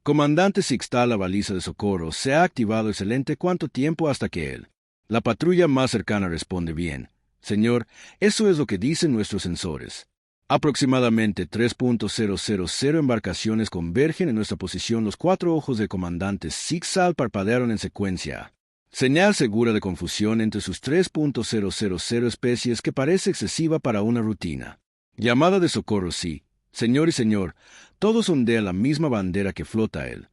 Comandante Sixtal, la baliza de socorro se ha activado. Excelente. ¿Cuánto tiempo hasta que él? La patrulla más cercana responde bien. Señor, eso es lo que dicen nuestros sensores. Aproximadamente 3.000 embarcaciones convergen en nuestra posición. Los 4 ojos del comandante Sixtal parpadearon en secuencia. Señal segura de confusión entre sus 3.000 especies que parece excesiva para una rutina. Llamada de socorro, sí. Señor y señor, todos ondean la misma bandera que flota él.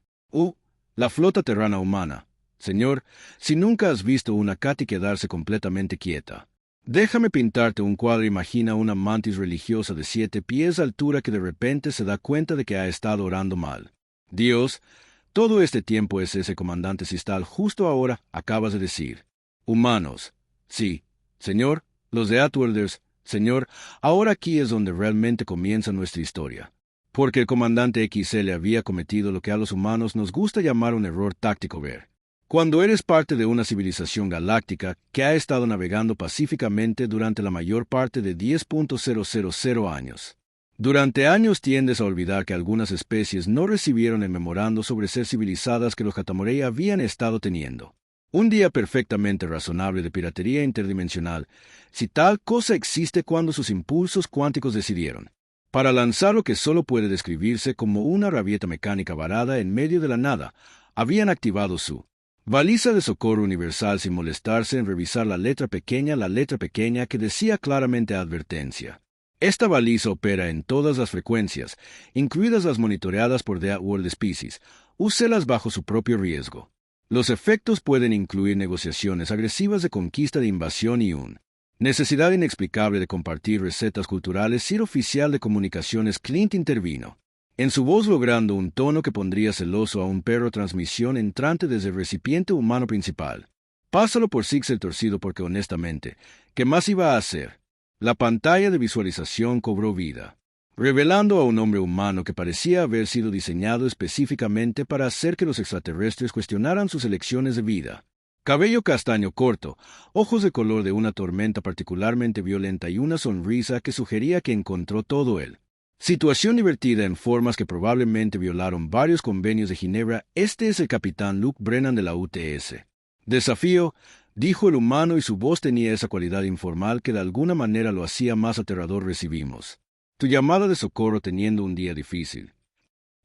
La flota terrana humana. Señor, si nunca has visto una cati quedarse completamente quieta. Déjame pintarte un cuadro. Imagina una mantis religiosa de 7 pies de altura que de repente se da cuenta de que ha estado orando mal. Dios, todo este tiempo es ese comandante Sixtal. Justo ahora acabas de decir. Humanos. Sí, señor, los de Outworlders. Señor, ahora aquí es donde realmente comienza nuestra historia. Porque el comandante XL había cometido lo que a los humanos nos gusta llamar un error táctico. Ver. Cuando eres parte de una civilización galáctica que ha estado navegando pacíficamente durante la mayor parte de 10.000 años. Durante años tiendes a olvidar que algunas especies no recibieron el memorando sobre ser civilizadas que los Katamorei habían estado teniendo. Un día perfectamente razonable de piratería interdimensional, si tal cosa existe cuando sus impulsos cuánticos decidieron, para lanzar lo que solo puede describirse como una rabieta mecánica varada en medio de la nada, habían activado su baliza de socorro universal sin molestarse en revisar la letra pequeña que decía claramente advertencia. Esta baliza opera en todas las frecuencias, incluidas las monitoreadas por The Outworld Species. Úselas bajo su propio riesgo. Los efectos pueden incluir negociaciones agresivas de conquista de invasión y una necesidad inexplicable de compartir recetas culturales. Sir oficial de comunicaciones Clint intervino, en su voz logrando un tono que pondría celoso a un perro. Transmisión entrante desde el recipiente humano principal. Pásalo por Six el torcido porque honestamente, ¿qué más iba a hacer? La pantalla de visualización cobró vida, revelando a un hombre humano que parecía haber sido diseñado específicamente para hacer que los extraterrestres cuestionaran sus elecciones de vida. Cabello castaño corto, ojos de color de una tormenta particularmente violenta y una sonrisa que sugería que encontró todo él. Situación divertida en formas que probablemente violaron varios convenios de Ginebra. Este es el capitán Luke Brennan de la UTS. Desafío, dijo el humano y su voz tenía esa cualidad informal que de alguna manera lo hacía más aterrador. Recibimos tu llamada de socorro teniendo un día difícil.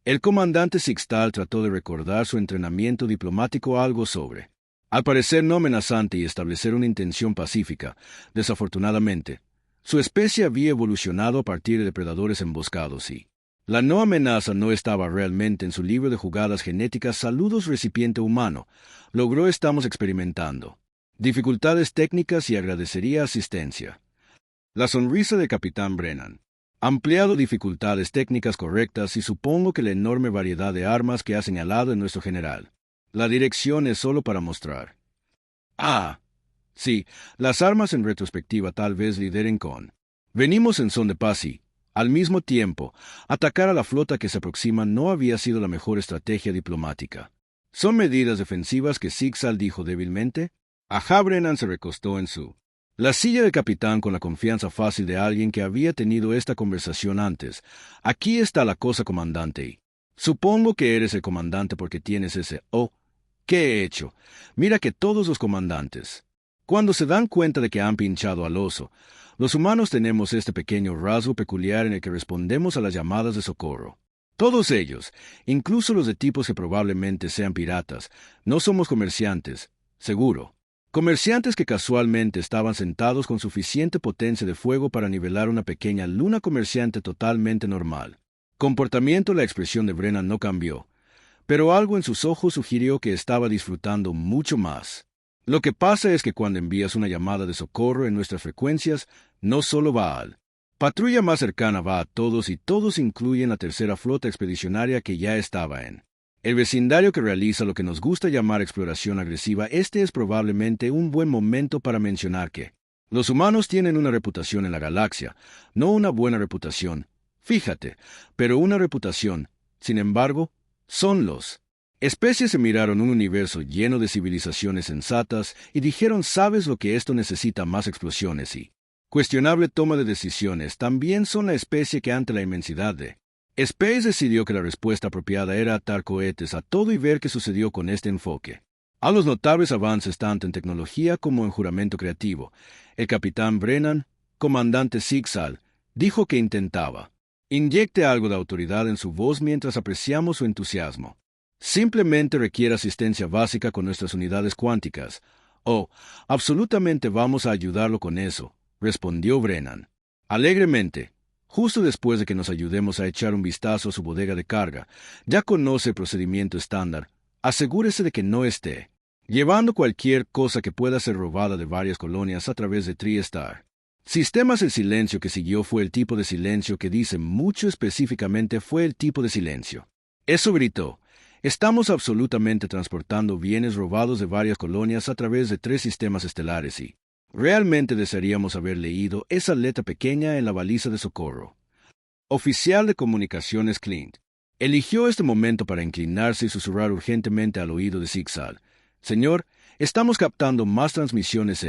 El comandante Sixtal trató de recordar su entrenamiento diplomático algo sobre, al parecer no amenazante y establecer una intención pacífica. Desafortunadamente, su especie había evolucionado a partir de depredadores emboscados y la no amenaza no estaba realmente en su libro de jugadas genéticas. Saludos recipiente humano, logró. Estamos experimentando dificultades técnicas y agradecería asistencia. La sonrisa de capitán Brennan. Ampliado dificultades técnicas correctas y supongo que la enorme variedad de armas que ha señalado en nuestro general. La dirección es solo para mostrar. Sí, las armas en retrospectiva tal vez lideren con. Venimos en son de paz y, al mismo tiempo, atacar a la flota que se aproxima no había sido la mejor estrategia diplomática. ¿Son medidas defensivas que Sixtal dijo débilmente? Brennan se recostó en la silla del capitán con la confianza fácil de alguien que había tenido esta conversación antes. Aquí está la cosa, comandante, y supongo que eres el comandante porque tienes ese ¿qué he hecho? Mira que todos los comandantes, cuando se dan cuenta de que han pinchado al oso, los humanos tenemos este pequeño rasgo peculiar en el que respondemos a las llamadas de socorro. Todos ellos, incluso los de tipos que probablemente sean piratas, no somos comerciantes, seguro. Comerciantes que casualmente estaban sentados con suficiente potencia de fuego para nivelar una pequeña luna. Comerciante totalmente normal. Comportamiento. La expresión de Brennan no cambió, pero algo en sus ojos sugirió que estaba disfrutando mucho más. Lo que pasa es que cuando envías una llamada de socorro en nuestras frecuencias, no solo va al patrulla más cercana, va a todos y todos incluyen la tercera flota expedicionaria que ya estaba en el vecindario que realiza lo que nos gusta llamar exploración agresiva. Este es probablemente un buen momento para mencionar que los humanos tienen una reputación en la galaxia, no una buena reputación, fíjate, pero una reputación. Sin embargo, son los especies se miraron un universo lleno de civilizaciones sensatas y dijeron: ¿sabes lo que esto necesita? Más explosiones y cuestionable toma de decisiones. También son la especie que ante la inmensidad de Space decidió que la respuesta apropiada era atar cohetes a todo y ver qué sucedió con este enfoque. A los notables avances tanto en tecnología como en juramento creativo, el capitán Brennan, comandante Zigzag, dijo que intentaba. Inyecte algo de autoridad en su voz mientras apreciamos su entusiasmo. Simplemente requiere asistencia básica con nuestras unidades cuánticas. Oh, absolutamente vamos a ayudarlo con eso, respondió Brennan. Alegremente, justo después de que nos ayudemos a echar un vistazo a su bodega de carga, ya conoce el procedimiento estándar. Asegúrese de que no esté llevando cualquier cosa que pueda ser robada de varias colonias a través de TriStar. Sistemas. El silencio que siguió fue el tipo de silencio que dice mucho, específicamente fue el tipo de silencio. Eso gritó. Estamos absolutamente transportando bienes robados de varias colonias a través de 3 sistemas estelares y realmente desearíamos haber leído esa letra pequeña en la baliza de socorro. Oficial de comunicaciones Clint eligió este momento para inclinarse y susurrar urgentemente al oído de Zigzag. Señor, estamos captando más transmisiones.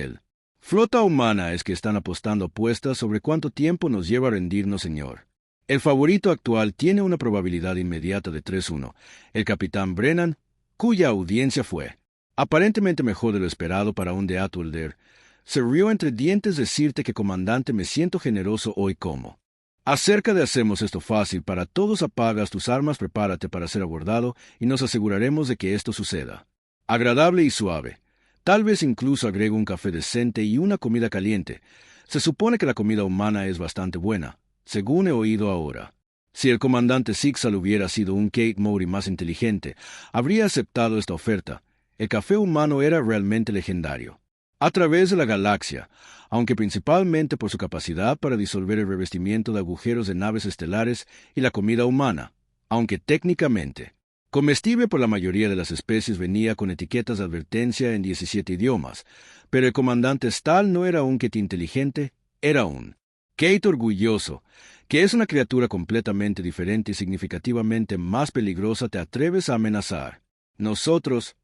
Flota humana es que están apostando apuestas sobre cuánto tiempo nos lleva a rendirnos, señor. El favorito actual tiene una probabilidad inmediata de 3-1. El capitán Brennan, cuya audiencia fue aparentemente mejor de lo esperado para un Deatulder, se rió entre dientes. Decirte que, comandante, me siento generoso hoy como. Acerca de hacemos esto fácil para todos. Apagas tus armas, prepárate para ser abordado y nos aseguraremos de que esto suceda. Agradable y suave. Tal vez incluso agrego un café decente y una comida caliente. Se supone que la comida humana es bastante buena, según he oído ahora. Si el comandante Zigzag hubiera sido un Kate Mori más inteligente, habría aceptado esta oferta. El café humano era realmente legendario. A través de la galaxia, aunque principalmente por su capacidad para disolver el revestimiento de agujeros de naves estelares y la comida humana, aunque técnicamente comestible por la mayoría de las especies, venía con etiquetas de advertencia en 17 idiomas, pero el comandante Stahl no era un Kate inteligente, era un Kate orgulloso, que es una criatura completamente diferente y significativamente más peligrosa. Te atreves a amenazar. Nosotros.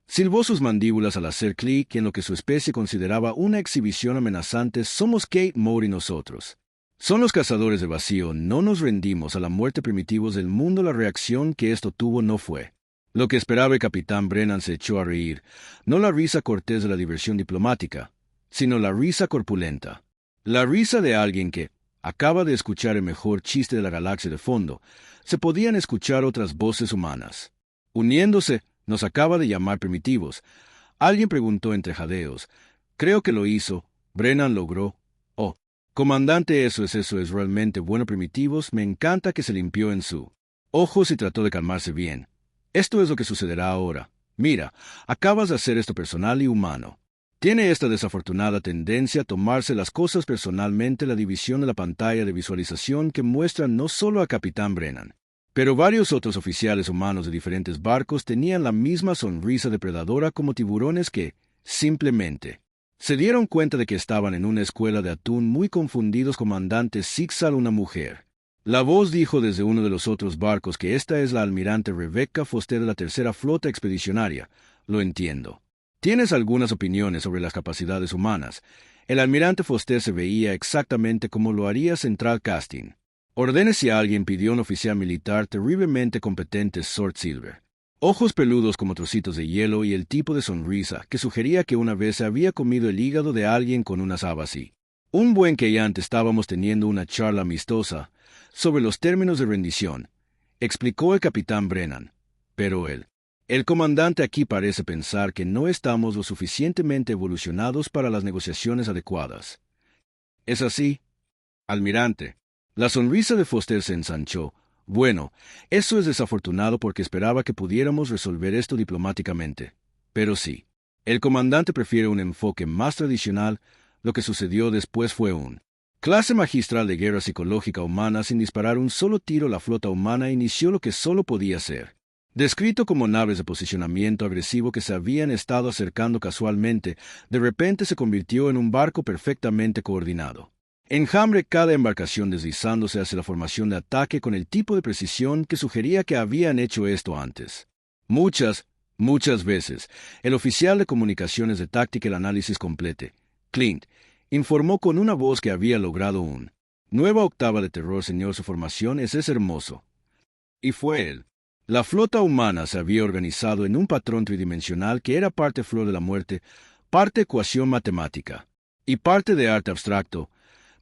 Silbó sus mandíbulas al hacer clic en lo que su especie consideraba una exhibición amenazante. Somos Kate Mori nosotros. Son los cazadores de vacío, no nos rendimos a la muerte primitivos del mundo. La reacción que esto tuvo no fue lo que esperaba. El capitán Brennan se echó a reír, no la risa cortés de la diversión diplomática, sino la risa corpulenta. La risa de alguien que acaba de escuchar el mejor chiste de la galaxia de fondo. Se podían escuchar otras voces humanas uniéndose. Nos acaba de llamar primitivos. Alguien preguntó entre jadeos. Creo que lo hizo. Brennan logró. Oh. Comandante, eso es realmente bueno, primitivos. Me encanta que se limpió en su ojos y trató de calmarse bien. Esto es lo que sucederá ahora. Mira, acabas de hacer esto personal y humano. Tiene esta desafortunada tendencia a tomarse las cosas personalmente. La división de la pantalla de visualización que muestra no solo a Capitán Brennan, pero varios otros oficiales humanos de diferentes barcos tenían la misma sonrisa depredadora como tiburones que, simplemente, se dieron cuenta de que estaban en una escuela de atún muy confundidos. Comandante Zigzag, una mujer. La voz dijo desde uno de los otros barcos que esta es la almirante Rebecca Foster de la Tercera Flota Expedicionaria. Lo entiendo. Tienes algunas opiniones sobre las capacidades humanas. El almirante Foster se veía exactamente como lo haría Central Casting. Ordene si alguien, pidió un oficial militar terriblemente competente, Sword Silver. Ojos peludos como trocitos de hielo y el tipo de sonrisa que sugería que una vez se había comido el hígado de alguien con unas habas y un buen que ya antes estábamos teniendo una charla amistosa sobre los términos de rendición, explicó el capitán Brennan. Pero el comandante aquí parece pensar que no estamos lo suficientemente evolucionados para las negociaciones adecuadas. ¿Es así, almirante? La sonrisa de Foster se ensanchó. Bueno, eso es desafortunado porque esperaba que pudiéramos resolver esto diplomáticamente. Pero sí, el comandante prefiere un enfoque más tradicional. Lo que sucedió después fue un clase magistral de guerra psicológica humana. Sin disparar un solo tiro, la flota humana inició lo que solo podía ser descrito como naves de posicionamiento agresivo que se habían estado acercando casualmente. De repente se convirtió en un barco perfectamente coordinado. Enjambre, cada embarcación deslizándose hacia la formación de ataque con el tipo de precisión que sugería que habían hecho esto antes. Muchas veces, el oficial de comunicaciones de táctica el análisis complete, Clint, informó con una voz que había logrado un Nueva octava de terror, señor, su formación es hermoso. Y fue él. La flota humana se había organizado en un patrón tridimensional que era parte flor de la muerte, parte ecuación matemática y parte de arte abstracto.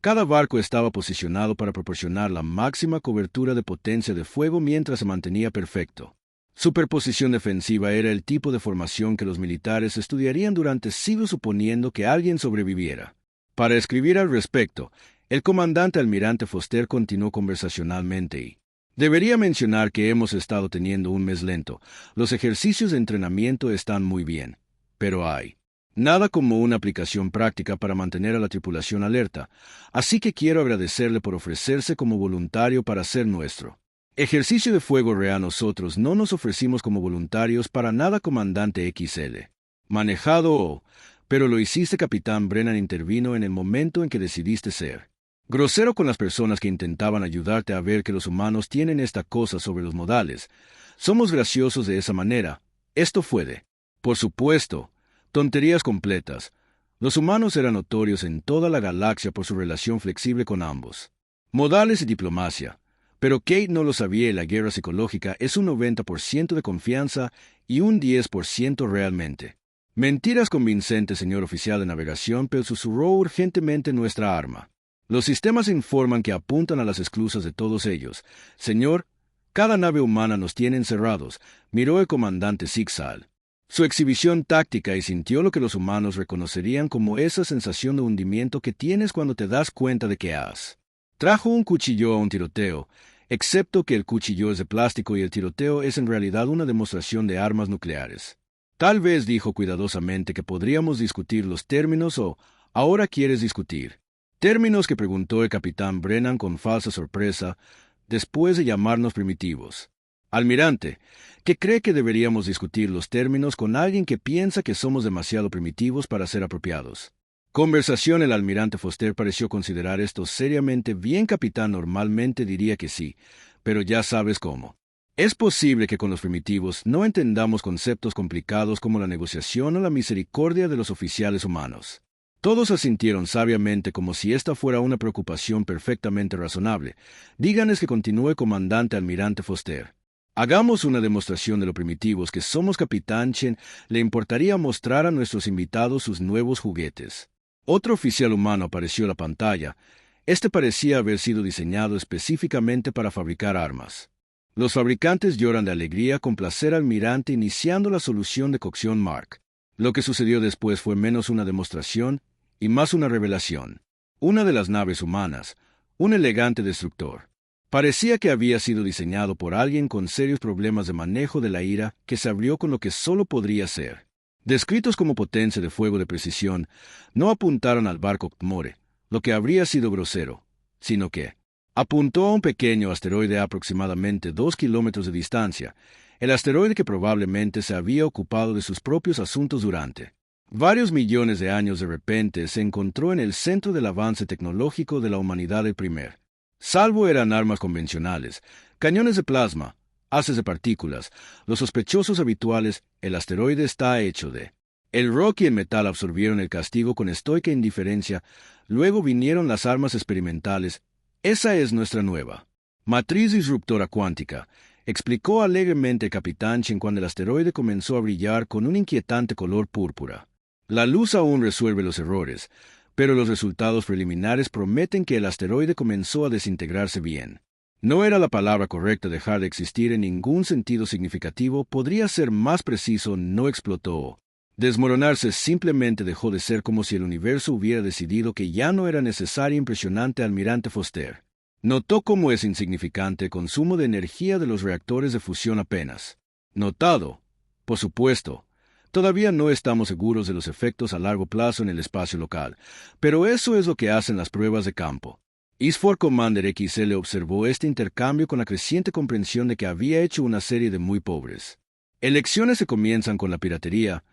Cada barco estaba posicionado para proporcionar la máxima cobertura de potencia de fuego mientras se mantenía perfecto. Superposición defensiva era el tipo de formación que los militares estudiarían durante siglos suponiendo que alguien sobreviviera. Para escribir al respecto, el comandante almirante Foster continuó conversacionalmente y debería mencionar que hemos estado teniendo un mes lento. Los ejercicios de entrenamiento están muy bien, pero hay nada como una aplicación práctica para mantener a la tripulación alerta, así que quiero agradecerle por ofrecerse como voluntario para ser nuestro ejercicio de fuego real. Nosotros no nos ofrecimos como voluntarios para nada, comandante XL. Manejado pero lo hiciste, capitán Brennan intervino en el momento en que decidiste ser grosero con las personas que intentaban ayudarte a ver que los humanos tienen esta cosa sobre los modales. Somos graciosos de esa manera. Esto fue por supuesto, tonterías completas. Los humanos eran notorios en toda la galaxia por su relación flexible con ambos modales y diplomacia. Pero Kate no lo sabía y la guerra psicológica es un 90% de confianza y un 10% realmente. Mentiras convincentes, señor oficial de navegación, pero susurró urgentemente nuestra arma. Los sistemas informan que apuntan a las esclusas de todos ellos. Señor, cada nave humana nos tiene encerrados, miró el comandante Zigzag. Su exhibición táctica y sintió lo que los humanos reconocerían como esa sensación de hundimiento que tienes cuando te das cuenta de que has trajo un cuchillo a un tiroteo, excepto que el cuchillo es de plástico y el tiroteo es en realidad una demostración de armas nucleares. Tal vez dijo cuidadosamente que podríamos discutir los términos o ahora quieres discutir términos, que preguntó el capitán Brennan con falsa sorpresa después de llamarnos primitivos. Almirante, ¿qué cree que deberíamos discutir los términos con alguien que piensa que somos demasiado primitivos para ser apropiados? Conversación. El almirante Foster pareció considerar esto seriamente. Bien, capitán, normalmente diría que sí, pero ya sabes cómo. Es posible que con los primitivos no entendamos conceptos complicados como la negociación o la misericordia de los oficiales humanos. Todos asintieron sabiamente como si esta fuera una preocupación perfectamente razonable. Díganles que continúe, comandante almirante Foster. Hagamos una demostración de lo primitivos que somos, capitán Chen. Le importaría mostrar a nuestros invitados sus nuevos juguetes. Otro oficial humano apareció en la pantalla. Este parecía haber sido diseñado específicamente para fabricar armas. Los fabricantes lloran de alegría con placer, almirante, iniciando la solución de cocción Mark. Lo que sucedió después fue menos una demostración y más una revelación. Una de las naves humanas, un elegante destructor, parecía que había sido diseñado por alguien con serios problemas de manejo de la ira, que se abrió con lo que solo podría ser. Descritos como potencia de fuego de precisión, no apuntaron al barco Kmore, lo que habría sido grosero, sino que apuntó a un pequeño asteroide a aproximadamente 2 kilómetros de distancia, el asteroide que probablemente se había ocupado de sus propios asuntos durante varios millones de años. De repente se encontró en el centro del avance tecnológico de la humanidad. El primer salvo eran armas convencionales, cañones de plasma, haces de partículas, los sospechosos habituales. El asteroide está hecho de el rock y el metal absorbieron el castigo con estoica indiferencia. Luego vinieron las armas experimentales. Esa es nuestra nueva matriz disruptora cuántica, explicó alegremente el capitán Chen cuando el asteroide comenzó a brillar con un inquietante color púrpura. La luz aún resuelve los errores, pero los resultados preliminares prometen que el asteroide comenzó a desintegrarse bien. No era la palabra correcta dejar de existir en ningún sentido significativo. Podría ser más preciso, no explotó. Desmoronarse simplemente dejó de ser, como si el universo hubiera decidido que ya no era necesario. Impresionante, almirante Foster. Notó cómo es insignificante el consumo de energía de los reactores de fusión apenas notado. Por supuesto, todavía no estamos seguros de los efectos a largo plazo en el espacio local, pero eso es lo que hacen las pruebas de campo. Isfor Commander XL observó este intercambio con la creciente comprensión de que había hecho una serie de muy pobres elecciones. Se comienzan con la piratería,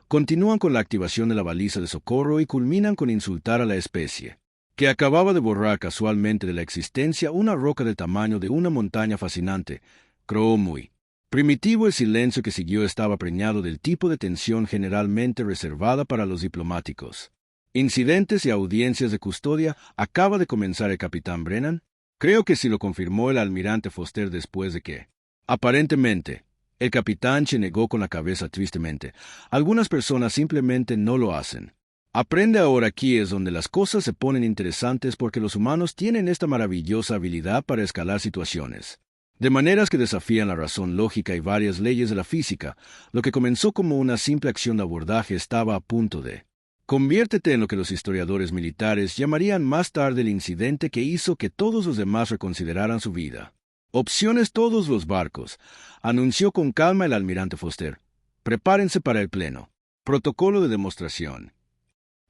continúan con la activación de la baliza de socorro y culminan con insultar a la especie que acababa de borrar casualmente de la existencia una roca del tamaño de una montaña fascinante. Croó muy primitivo. El silencio que siguió estaba preñado del tipo de tensión generalmente reservada para los diplomáticos. Incidentes y audiencias de custodia. ¿Acaba de comenzar el capitán Brennan? Creo que sí lo confirmó el almirante Foster después de que... Aparentemente, el capitán se negó con la cabeza tristemente. Algunas personas simplemente no lo hacen. Aprende ahora. Aquí es donde las cosas se ponen interesantes porque los humanos tienen esta maravillosa habilidad para escalar situaciones. De maneras que desafían la razón lógica y varias leyes de la física. Lo que comenzó como una simple acción de abordaje estaba a punto de... Conviértete en lo que los historiadores militares llamarían más tarde el incidente que hizo que todos los demás reconsideraran su vida. Opciones todos los barcos, anunció con calma el almirante Foster. Prepárense para el pleno. Protocolo de demostración.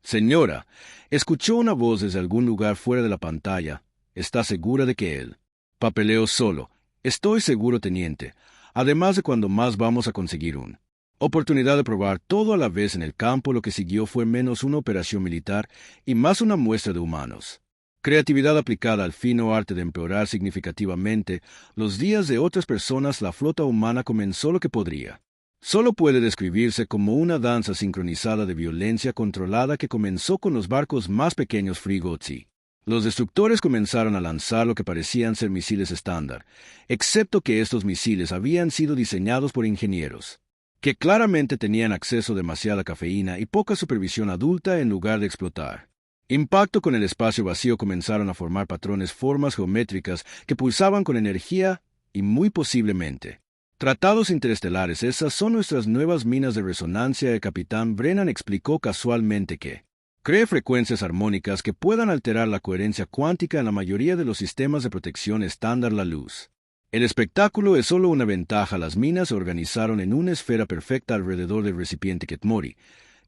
Señora, escuchó una voz desde algún lugar fuera de la pantalla. ¿Está segura de que él? Papeleo solo. Estoy seguro, teniente. Además de cuando más vamos a conseguir un... Oportunidad de probar todo a la vez en el campo. Lo que siguió fue menos una operación militar y más una muestra de humanos. Creatividad aplicada al fino arte de empeorar significativamente los días de otras personas. La flota humana comenzó lo que podría. Solo puede describirse como una danza sincronizada de violencia controlada que comenzó con los barcos más pequeños Frigozzi. Los destructores comenzaron a lanzar lo que parecían ser misiles estándar, excepto que estos misiles habían sido diseñados por ingenieros que claramente tenían acceso a demasiada cafeína y poca supervisión adulta en lugar de explotar. Impacto con el espacio vacío. Comenzaron a formar patrones, formas geométricas que pulsaban con energía y muy posiblemente tratados interestelares. Esas son nuestras nuevas minas de resonancia. El capitán Brennan explicó casualmente que cree frecuencias armónicas que puedan alterar la coherencia cuántica en la mayoría de los sistemas de protección estándar. La luz. El espectáculo es solo una ventaja. Las minas se organizaron en una esfera perfecta alrededor del recipiente Ketmori,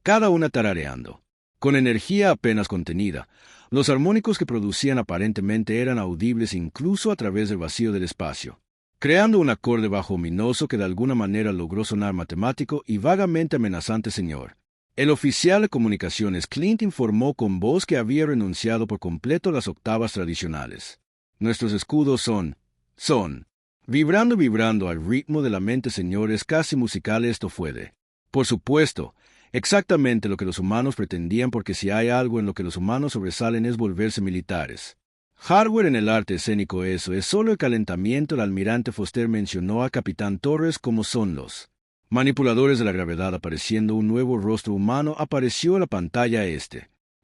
cada una tarareando. Con energía apenas contenida, los armónicos que producían aparentemente eran audibles incluso a través del vacío del espacio, creando un acorde bajo ominoso que de alguna manera logró sonar matemático y vagamente amenazante. Señor. El oficial de comunicaciones Clint informó con voz que había renunciado por completo a las octavas tradicionales. Nuestros escudos son... Vibrando al ritmo de la mente, señor. Es casi musical. Esto fue de... Por supuesto, exactamente lo que los humanos pretendían, porque si hay algo en lo que los humanos sobresalen es volverse militares. Hardware en el arte escénico. Eso es solo el calentamiento. El almirante Foster mencionó a Capitán Torres como son los manipuladores de la gravedad. Apareciendo un nuevo rostro humano apareció en la pantalla.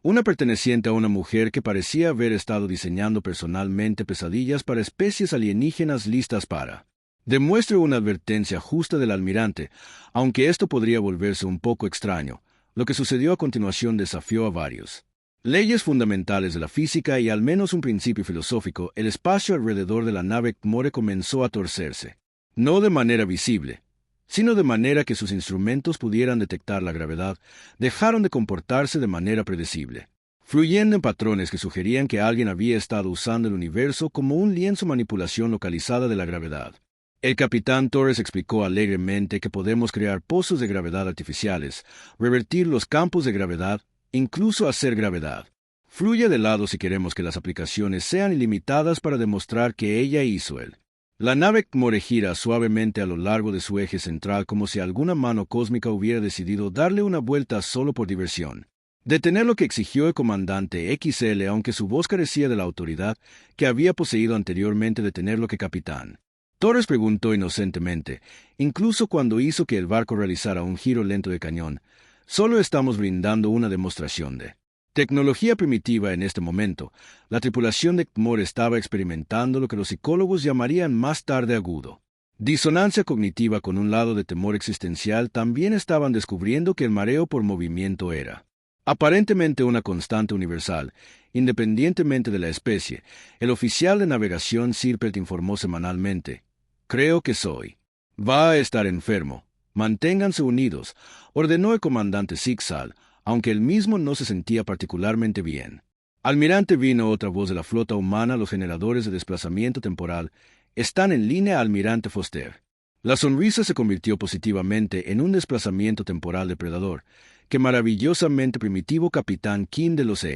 Una perteneciente a una mujer que parecía haber estado diseñando personalmente pesadillas para especies alienígenas listas para... Demuestre una advertencia justa del almirante, aunque esto podría volverse un poco extraño. Lo que sucedió a continuación desafió a varios leyes fundamentales de la física y al menos un principio filosófico. El espacio alrededor de la nave Ketmori comenzó a torcerse. No de manera visible, sino de manera que sus instrumentos pudieran detectar la gravedad. Dejaron de comportarse de manera predecible, fluyendo en patrones que sugerían que alguien había estado usando el universo como un lienzo. Manipulación localizada de la gravedad. El capitán Torres explicó alegremente que podemos crear pozos de gravedad artificiales, revertir los campos de gravedad, incluso hacer gravedad fluya de lado si queremos que las aplicaciones sean ilimitadas para demostrar que ella hizo él. La nave Ketmori gira suavemente a lo largo de su eje central como si alguna mano cósmica hubiera decidido darle una vuelta solo por diversión. Detener lo que exigió el comandante XL, aunque su voz carecía de la autoridad que había poseído anteriormente. Detener lo que capitán Torres preguntó inocentemente, incluso cuando hizo que el barco realizara un giro lento de cañón. Solo estamos brindando una demostración de tecnología primitiva en este momento. La tripulación de Ketmori estaba experimentando lo que los psicólogos llamarían más tarde agudo disonancia cognitiva. Con un lado de temor existencial, también estaban descubriendo que el mareo por movimiento era aparentemente una constante universal, independientemente de la especie. El oficial de navegación Sirpert informó semanalmente: «Creo que soy. Va a estar enfermo. Manténganse unidos», ordenó el comandante Zigzag, aunque él mismo no se sentía particularmente bien. Almirante, vino otra voz de la flota humana. «Los generadores de desplazamiento temporal están en línea, almirante Foster». La sonrisa se convirtió positivamente en un desplazamiento temporal depredador. «Qué maravillosamente primitivo, capitán King de los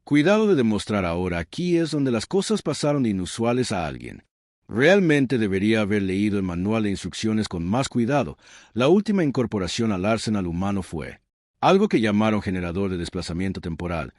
Cuidado de demostrar ahora. Aquí es donde las cosas pasaron de inusuales a alguien. Realmente debería haber leído el manual de instrucciones con más cuidado. La última incorporación al arsenal humano fue algo que llamaron generador de desplazamiento temporal,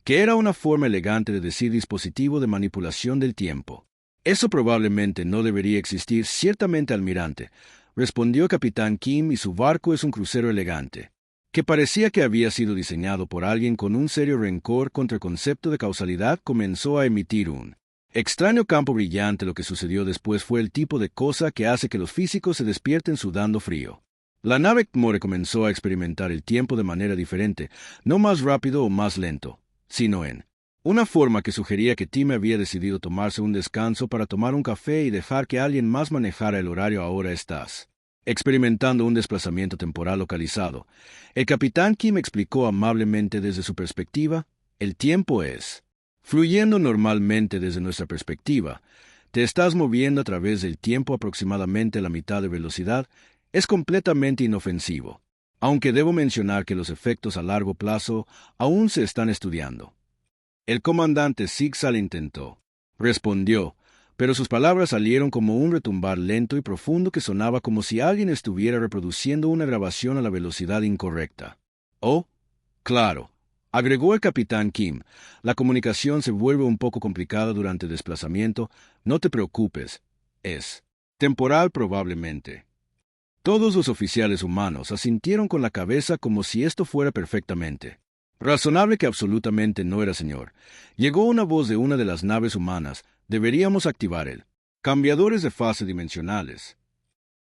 que era una forma elegante de decir dispositivo de manipulación del tiempo. Eso probablemente no debería existir, ciertamente, almirante, respondió Capitán Kim, y su barco es un crucero elegante, que parecía que había sido diseñado por alguien con un serio rencor contra el concepto de causalidad. Comenzó a emitir un extraño campo brillante. Lo que sucedió después fue el tipo de cosa que hace que los físicos se despierten sudando frío. La nave More comenzó a experimentar el tiempo de manera diferente, no más rápido o más lento, sino en una forma que sugería que Tim había decidido tomarse un descanso para tomar un café y dejar que alguien más manejara el horario. Ahora estás experimentando un desplazamiento temporal localizado. El capitán Kim explicó amablemente desde su perspectiva. El tiempo es fluyendo normalmente desde nuestra perspectiva. Te estás moviendo a través del tiempo aproximadamente a la mitad de velocidad. Es completamente inofensivo, aunque debo mencionar que los efectos a largo plazo aún se están estudiando. El comandante Zigzag intentó, respondió, pero sus palabras salieron como un retumbar lento y profundo que sonaba como si alguien estuviera reproduciendo una grabación a la velocidad incorrecta. Oh, claro, agregó el capitán Kim, la comunicación se vuelve un poco complicada durante el desplazamiento. No te preocupes, es temporal probablemente. Todos los oficiales humanos asintieron con la cabeza como si esto fuera perfectamente razonable. Que absolutamente no era, señor. Llegó una voz de una de las naves humanas. Deberíamos activar el cambiadores de fase dimensionales.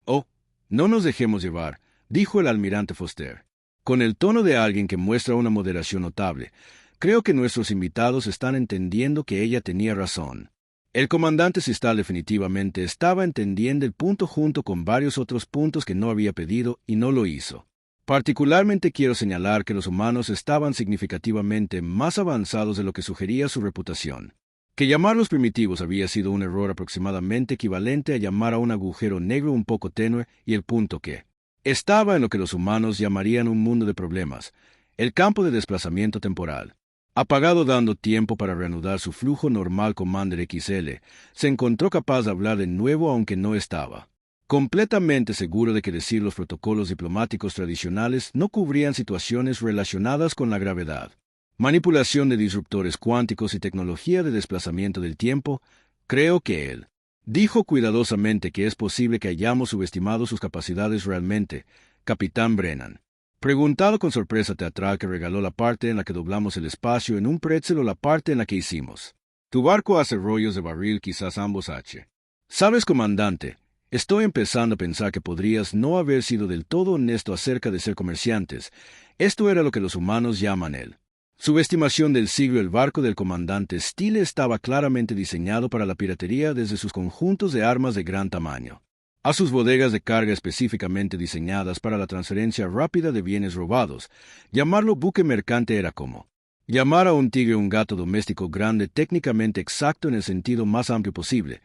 Oh, no nos dejemos llevar, dijo el almirante Foster, con el tono de alguien que muestra una moderación notable. Creo que nuestros invitados están entendiendo que ella tenía razón. El comandante Sistal definitivamente estaba entendiendo el punto junto con varios otros puntos que no había pedido y no lo hizo. Particularmente quiero señalar que los humanos estaban significativamente más avanzados de lo que sugería su reputación. Que llamarlos primitivos había sido un error aproximadamente equivalente a llamar a un agujero negro un poco tenue, y el punto que estaba en lo que los humanos llamarían un mundo de problemas, el campo de desplazamiento temporal. Apagado, dando tiempo para reanudar su flujo normal, Commander XL se encontró capaz de hablar de nuevo, aunque no estaba completamente seguro de que decir los protocolos diplomáticos tradicionales no cubrían situaciones relacionadas con la gravedad, manipulación de disruptores cuánticos y tecnología de desplazamiento del tiempo. Creo que él dijo cuidadosamente que es posible que hayamos subestimado sus capacidades realmente, Capitán Brennan. Preguntado con sorpresa teatral que regaló la parte en la que doblamos el espacio en un pretzel o la parte en la que hicimos. Tu barco hace rollos de barril, quizás ambos H. Sabes, comandante, estoy empezando a pensar que podrías no haber sido del todo honesto acerca de ser comerciantes. Esto era lo que los humanos llaman el subestimación del siglo. El barco del comandante Steele estaba claramente diseñado para la piratería, desde sus conjuntos de armas de gran tamaño a sus bodegas de carga específicamente diseñadas para la transferencia rápida de bienes robados. Llamarlo buque mercante era como llamar a un tigre un gato doméstico grande, técnicamente exacto en el sentido más amplio posible,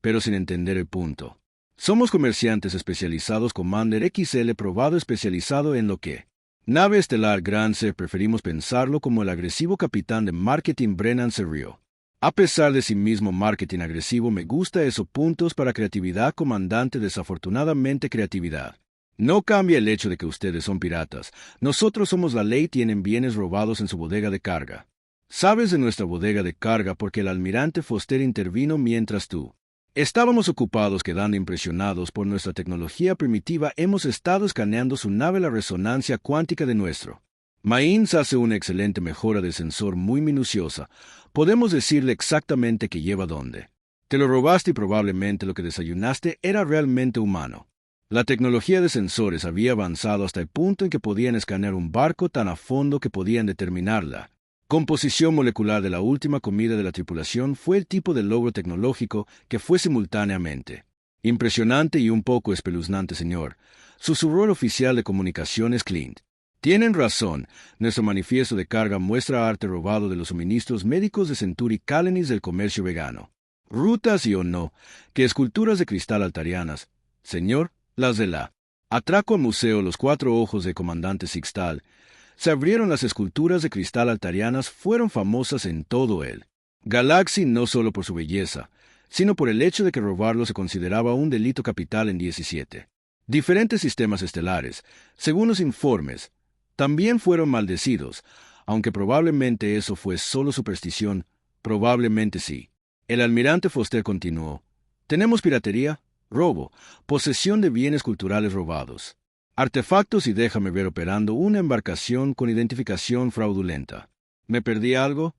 pero sin entender el punto. Somos comerciantes especializados, Commander XL, probado especializado en lo que nave estelar Grand Ser. Preferimos pensarlo como el agresivo capitán de marketing. Brennan se rió. A pesar de sí mismo, marketing agresivo, me gusta eso. Puntos para creatividad, comandante. Desafortunadamente, creatividad no cambia el hecho de que ustedes son piratas. Nosotros somos la ley. Tienen bienes robados en su bodega de carga. Sabes de nuestra bodega de carga porque el almirante Foster intervino mientras tú estábamos ocupados quedando impresionados por nuestra tecnología primitiva. Hemos estado escaneando su nave. La resonancia cuántica de nuestro Mains hace una excelente mejora del sensor, muy minuciosa. Podemos decirle exactamente qué lleva dónde. Te lo robaste y probablemente lo que desayunaste era realmente humano. La tecnología de sensores había avanzado hasta el punto en que podían escanear un barco tan a fondo que podían determinar la composición molecular de la última comida de la tripulación. Fue el tipo de logro tecnológico que fue simultáneamente impresionante y un poco espeluznante, señor. Susurró el oficial de comunicaciones Clint. Tienen razón. Nuestro manifiesto de carga muestra arte robado de los suministros médicos de Century Calenis del comercio vegano. Rutas y o no, que esculturas de cristal altarianas. Señor, las de la atraco al museo Los Cuatro Ojos de Comandante Sixtal. Se abrieron las esculturas de cristal altarianas, fueron famosas en todo el Galaxy, no solo por su belleza, sino por el hecho de que robarlo se consideraba un delito capital en 17 diferentes sistemas estelares, según los informes. También fueron maldecidos, aunque probablemente eso fue solo superstición, probablemente sí. El almirante Foster continuó. Tenemos piratería, robo, posesión de bienes culturales robados, artefactos y déjame ver operando una embarcación con identificación fraudulenta. ¿Me perdí algo?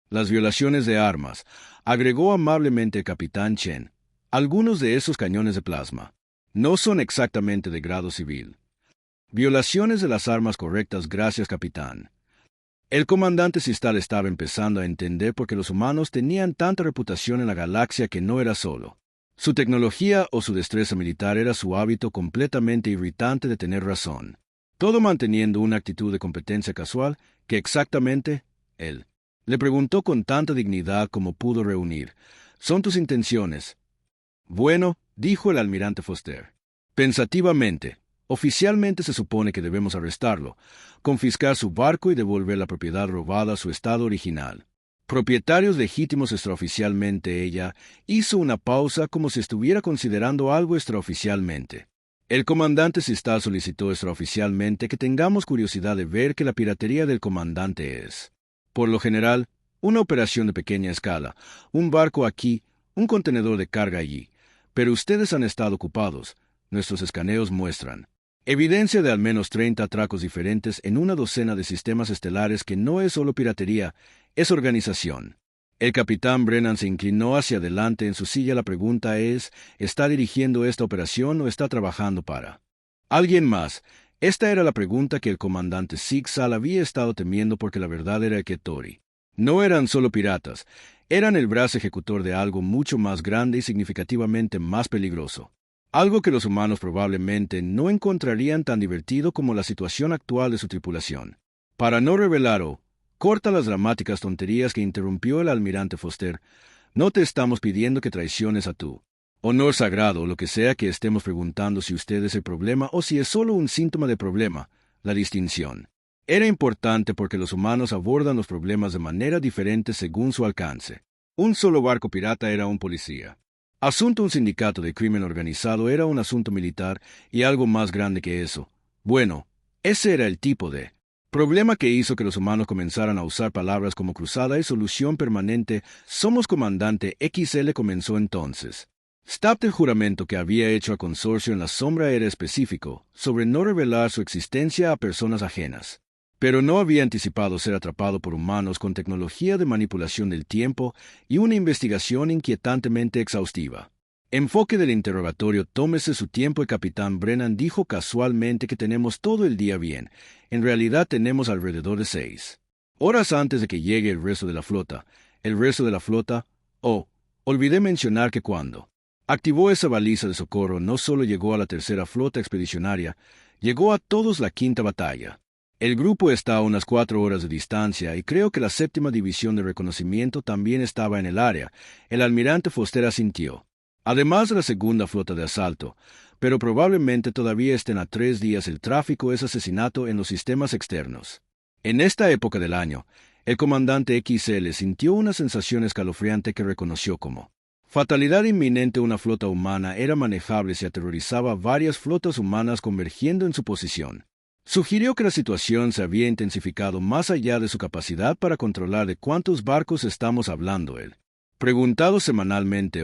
Las violaciones de armas, agregó amablemente el capitán Chen. Algunos de esos cañones de plasma no son exactamente de grado civil. Violaciones de las armas correctas, gracias, capitán. El comandante Sistal estaba empezando a entender por qué los humanos tenían tanta reputación en la galaxia que no era solo su tecnología o su destreza militar, era su hábito completamente irritante de tener razón. Todo manteniendo una actitud de competencia casual que exactamente él le preguntó con tanta dignidad como pudo reunir. ¿Son tus intenciones? Bueno, dijo el almirante Foster. Pensativamente. Oficialmente se supone que debemos arrestarlo, confiscar su barco y devolver la propiedad robada a su estado original. Propietarios legítimos extraoficialmente. Ella hizo una pausa como si estuviera considerando algo extraoficialmente. El comandante Sistal solicitó extraoficialmente que tengamos curiosidad de ver que la piratería del comandante es, por lo general, una operación de pequeña escala, un barco aquí, un contenedor de carga allí. Pero ustedes han estado ocupados, nuestros escaneos muestran evidencia de al menos 30 atracos diferentes en una docena de sistemas estelares que no es solo piratería, es organización. El capitán Brennan se inclinó hacia adelante en su silla. La pregunta es, ¿está dirigiendo esta operación o está trabajando para alguien más? Esta era la pregunta que el comandante Zig-Zag había estado temiendo, porque la verdad era que Tori no eran solo piratas, eran el brazo ejecutor de algo mucho más grande y significativamente más peligroso. Algo que los humanos probablemente no encontrarían tan divertido como la situación actual de su tripulación. Para no revelar o corta las dramáticas tonterías que interrumpió el almirante Foster, no te estamos pidiendo que traiciones a tu honor sagrado o lo que sea que estemos preguntando si usted es el problema o si es solo un síntoma de problema. La distinción era importante porque los humanos abordan los problemas de manera diferente según su alcance. Un solo barco pirata era un policía. Asunto un sindicato de crimen organizado era un asunto militar y algo más grande que eso. Bueno, ese era el tipo de problema que hizo que los humanos comenzaran a usar palabras como cruzada y solución permanente. Somos comandante XL comenzó entonces. El juramento que había hecho al consorcio en la sombra era específico, sobre no revelar su existencia a personas ajenas. Pero no había anticipado ser atrapado por humanos con tecnología de manipulación del tiempo y una investigación inquietantemente exhaustiva. Enfoque del interrogatorio. Tómese su tiempo. El capitán Brennan dijo casualmente que tenemos todo el día bien. En realidad tenemos alrededor de 6 horas antes de que llegue el resto de la flota. El resto de la flota. Oh, olvidé mencionar que cuando activó esa baliza de socorro no solo llegó a la tercera flota expedicionaria, llegó a todos la quinta batalla. El grupo está a unas 4 horas de distancia y creo que la séptima división de reconocimiento también estaba en el área. El almirante Foster asintió. Además de la segunda flota de asalto, pero probablemente todavía estén a 3 días. El tráfico es asesinato en los sistemas externos. En esta época del año, el comandante XL sintió una sensación escalofriante que reconoció como fatalidad inminente. Una flota humana era manejable si aterrorizaba a varias flotas humanas convergiendo en su posición. Sugirió que la situación se había intensificado más allá de su capacidad para controlar. ¿De cuántos barcos estamos hablando? Él preguntado semanalmente.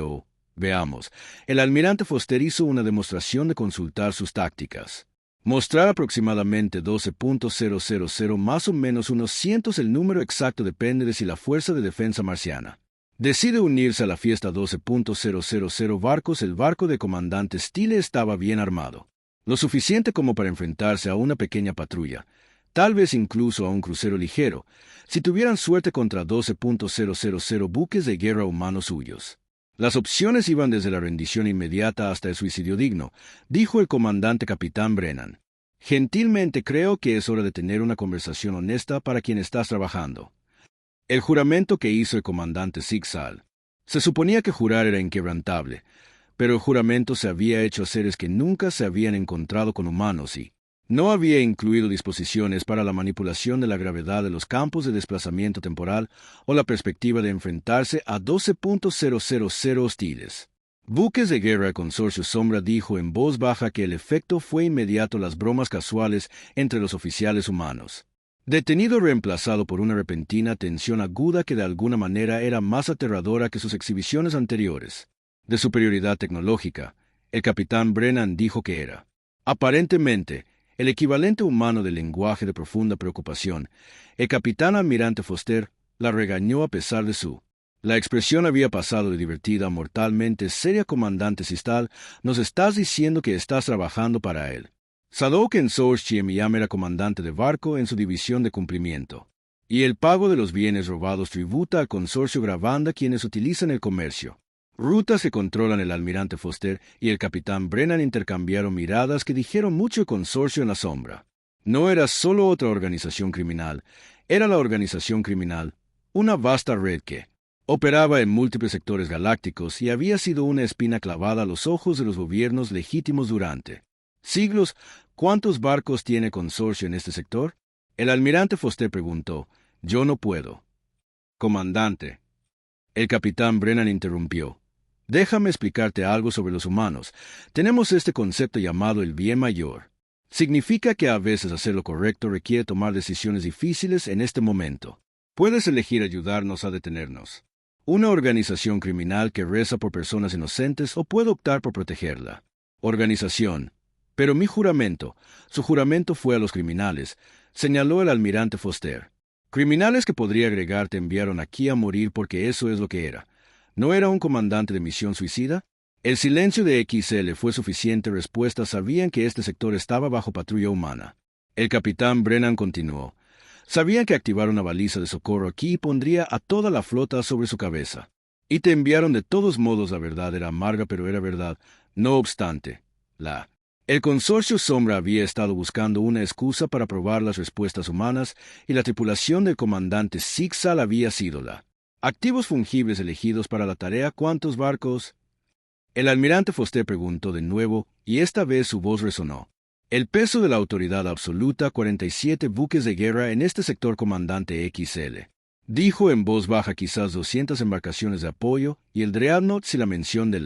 Veamos, el almirante Foster hizo una demostración de consultar sus tácticas. Mostrar aproximadamente 12.000, más o menos unos cientos. El número exacto depende de si la Fuerza de Defensa Marciana decide unirse a la fiesta. 12.000 barcos. El barco de comandante Steele estaba bien armado, lo suficiente como para enfrentarse a una pequeña patrulla, tal vez incluso a un crucero ligero, si tuvieran suerte contra 12.000 buques de guerra humanos suyos. Las opciones iban desde la rendición inmediata hasta el suicidio digno, dijo el comandante capitán Brennan. Gentilmente creo que es hora de tener una conversación honesta para quien estás trabajando. El juramento que hizo el comandante Zig-Zag. Se suponía que jurar era inquebrantable, pero el juramento se había hecho a seres que nunca se habían encontrado con humanos y no había incluido disposiciones para la manipulación de la gravedad de los campos de desplazamiento temporal o la perspectiva de enfrentarse a 12.000 hostiles. Buques de guerra. El consorcio Sombra dijo en voz baja que el efecto fue inmediato. Las bromas casuales entre los oficiales humanos. Detenido, reemplazado por una repentina tensión aguda que de alguna manera era más aterradora que sus exhibiciones anteriores. De superioridad tecnológica, el capitán Brennan dijo que era, aparentemente, el equivalente humano del lenguaje de profunda preocupación. El capitán almirante Foster la regañó a pesar de su. La expresión había pasado de divertida a mortalmente seria. Comandante Sistal, nos estás diciendo que estás trabajando para él. Sadok en Chiem era comandante de barco en su división de cumplimiento. Y el pago de los bienes robados tributa al consorcio Gravanda, quienes utilizan el comercio. Rutas que controlan. El almirante Foster y el capitán Brennan intercambiaron miradas que dijeron mucho. El consorcio en la sombra. No era solo otra organización criminal, era la organización criminal, una vasta red que operaba en múltiples sectores galácticos y había sido una espina clavada a los ojos de los gobiernos legítimos durante siglos. ¿Cuántos barcos tiene el consorcio en este sector? El almirante Foster preguntó. Yo no puedo. Comandante. El capitán Brennan interrumpió. Déjame explicarte algo sobre los humanos. Tenemos este concepto llamado el bien mayor. Significa que a veces hacer lo correcto requiere tomar decisiones difíciles en este momento. Puedes elegir ayudarnos a detenernos. Una organización criminal que reza por personas inocentes, o puede optar por protegerla. Organización. Pero mi juramento, su juramento fue a los criminales, señaló el almirante Foster. Criminales que podría agregar te enviaron aquí a morir porque eso es lo que era. ¿No era un comandante de misión suicida? El silencio de XL fue suficiente respuesta. Sabían que este sector estaba bajo patrulla humana. El capitán Brennan continuó. Sabían que activar una baliza de socorro aquí pondría a toda la flota sobre su cabeza. Y te enviaron de todos modos. La verdad era amarga, pero era verdad. No obstante, el consorcio Sombra había estado buscando una excusa para probar las respuestas humanas, y la tripulación del comandante Zixal había sido la activos fungibles elegidos para la tarea. ¿Cuántos barcos? El almirante Foster preguntó de nuevo, y esta vez su voz resonó. El peso de la autoridad absoluta. 47 buques de guerra en este sector. Comandante XL dijo en voz baja. Quizás 200 embarcaciones de apoyo, y el Dreadnought. Si la mención de